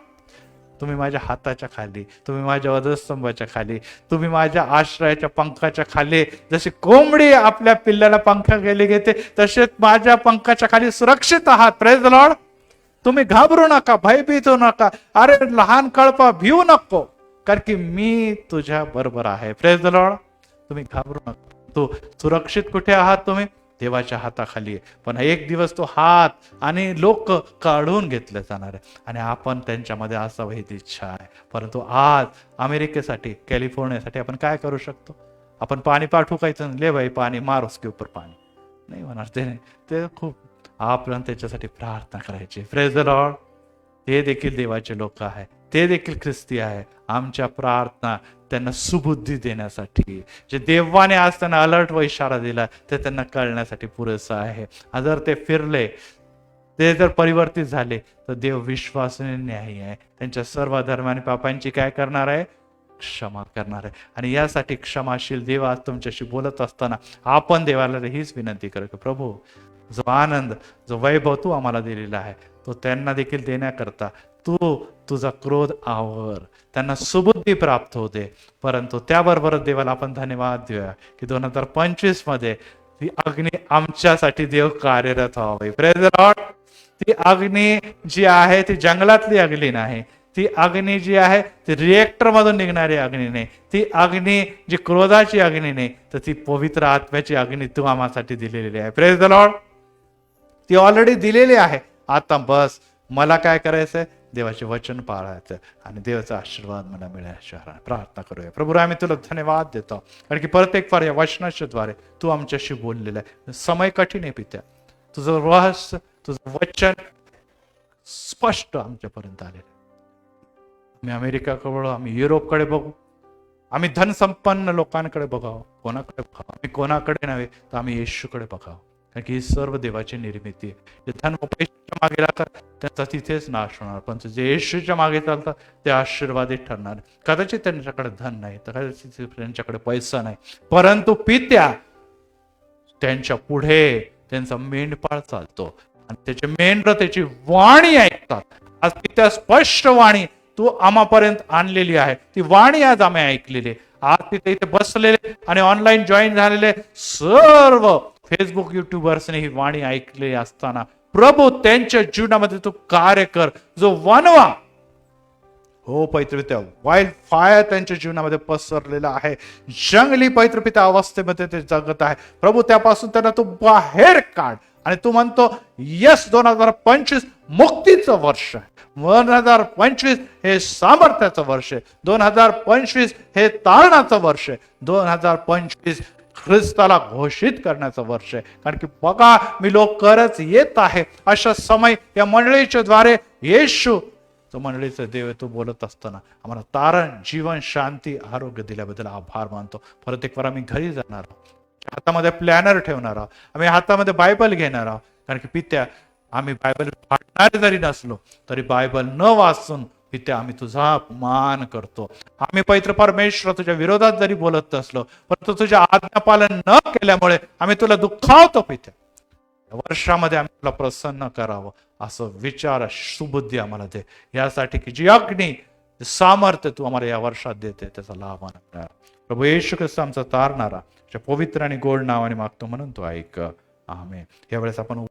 तुम्ही माझ्या हाताच्या खाली, तुम्ही माझ्या वधस्तंभाच्या खाली, तुम्ही माझ्या आश्रयाच्या पंखाच्या खाली, जशी कोंबडी आपल्या पिल्लाला पंखा गेली घेते तसे माझ्या पंखाच्या खाली सुरक्षित आहात, प्रेज द लॉर्ड. तुम्ही घाबरू नका, भयभीत होऊ नका, अरे लहान कळपा भिवू नको, कारण की मी तुझ्या बरोबर आहे, प्रेज द लॉर्ड. तुम्ही घाबरू नका. तो सुरक्षित कुठे आहात? तुम्ही देवाच्या हाताखाली. पण एक दिवस तो हात आणि लोक काढून घेतले जाणार आहे आणि आपण त्यांच्यामध्ये असावं ही इच्छा आहे. परंतु आज अमेरिकेसाठी, कॅलिफोर्नियासाठी आपण काय करू शकतो? आपण पाणी पाठवू कायचं, ले भाई पाणी, मार उसके ऊपर पाणी, नाही होणार ते. नाही, ते खूप आपण त्याच्यासाठी प्रार्थना करायची, प्रेज द लॉर्ड. ते देखील देवाचे लोक आहे, ते देखील ख्रिस्ती आहे. आमच्या प्रार्थना त्यांना सुबुद्धी देण्यासाठी, जे देवाने आज त्यांना अलर्ट व इशारा दिला ते त्यांना कळण्यासाठी पुरेसं आहे. जर ते फिरले, ते जर परिवर्तित झाले तर देव विश्वासाने न्यायी आहे. त्यांच्या सर्व धर्म आणि पापांची काय करणार आहे? क्षमा करणार आहे. आणि यासाठी क्षमाशील देव आज तुमच्याशी बोलत असताना आपण देवाला हीच विनंती करू, प्रभू जो आनंद, जो वैभव तू आम्हाला दिलेला आहे तो त्यांना देखील देण्याकरता तू तुझा क्रोध आवर, त्यांना सुबुद्धी प्राप्त होते. परंतु त्याबरोबर देवाला आपण धन्यवाद देऊया की 2025 मध्ये ती अग्नी आमच्यासाठी देव कार्यरत व्हावी, प्रेज द लॉर्ड. ती अग्नी जी आहे ती जंगलातली अग्नी नाही, ती अग्नी जी आहे ती रिएक्टर मधून निघणारी अग्नी नाही, ती अग्नी जी क्रोधाची अग्नी नाही, तर ती पवित्र आत्म्याची अग्नी तू आम्हासाठी दिलेली आहे, प्रेज द लॉर्ड. ती ऑलरेडी दिलेली आहे. आता बस मला काय करायचंय? देवाचे वचन पाळायचं आणि देवाचा आशीर्वाद मला मिळायला प्रार्थना करूया. प्रभू आम्ही तुला धन्यवाद देतो, कारण की प्रत्येक फार या वचनाच्या द्वारे तू आमच्याशी बोललेला आहे. समय कठीण आहे पित्या, तुझं रहस्य, तुझं वचन स्पष्ट आमच्यापर्यंत आलेलं. आम्ही अमेरिकाकडे, आम्ही युरोपकडे बघू, आम्ही धनसंपन्न लोकांकडे बघावं, कोणाकडे बघावं? आम्ही कोणाकडे नव्हे तर आम्ही येशूकडे बघावं, कारण की ही सर्व देवाची निर्मिती आहे. जे धन पैशाच्या मागे लागतात त्यांचा तिथेच नाश होणार, पण जे येशूच्या मागे चालतात ते आशीर्वादित ठरणार. कदाचित त्यांच्याकडे धन नाही, तर कदाचित त्यांच्याकडे पैसा नाही, परंतु पित्या त्यांच्या पुढे त्यांचा मेंढपाळ चालतो आणि त्याचे मेंढर त्याची वाणी ऐकतात. आज पित्या स्पष्ट वाणी तू आम्हापर्यंत आणलेली आहे, ती वाणी आज आम्ही ऐकलेली. आज तिथे इथे बसलेले आणि ऑनलाईन जॉईन झालेले सर्व फेसबुक युट्यूबर्सने ही वाणी ऐकली असताना प्रभू त्यांच्या जीवनामध्ये तू कार्य कर, जो वनवा हो पवित्रपिता वाईल्ड फायर त्यांच्या जीवनामध्ये पसरलेला आहे, जंगली पवित्रपिता अवस्थेमध्ये ते जगत आहे. प्रभू त्यापासून त्यांना तू बाहेर काढ आणि तू म्हणतो यस 2025 मुक्तीचं वर्ष आहे, 2025 हे सामर्थ्याचं वर्ष आहे, 2025 हे तारणाचं वर्ष आहे, 2025 ख्रिस्ताला घोषित करण्याचं वर्ष आहे. कारण की बघा मी लवकरच येत आहे, अशा समय या मंडळीच्या द्वारे येशू मंडळीचं देव तू बोलत असताना आम्हाला तारण, जीवन, शांती, आरोग्य दिल्याबद्दल आभार मानतो. परत एक वार आम्ही घरी जाणार आहोत, हातामध्ये प्लॅनर ठेवणार आहोत, आम्ही हातामध्ये बायबल घेणार आहोत, कारण की पित्या आम्ही बायबल वाचणारे जरी नसलो तरी बायबल न वाचून पित्या आम्ही तुझा मान करतो. आम्ही पवित्र परमेश्वर तुझ्या विरोधात जरी बोलत असलो परंतु तुझ्या आज्ञापालन न केल्यामुळे आम्ही तुला दुःखावतो. पित्या वर्षामध्ये आम्ही तुला प्रसन्न करावं असं विचार, सुबुद्धी आम्हाला दे, यासाठी की जी अग्नी, सामर्थ्य तू आम्हाला या वर्षात देते त्याचा लाभ आम्हाला. प्रभू येशू ख्रिस्त आमचा तारणारा पवित्र आणि गोड नावाने मागतो म्हणून तो ऐक. आमेन. यावेळेस आपण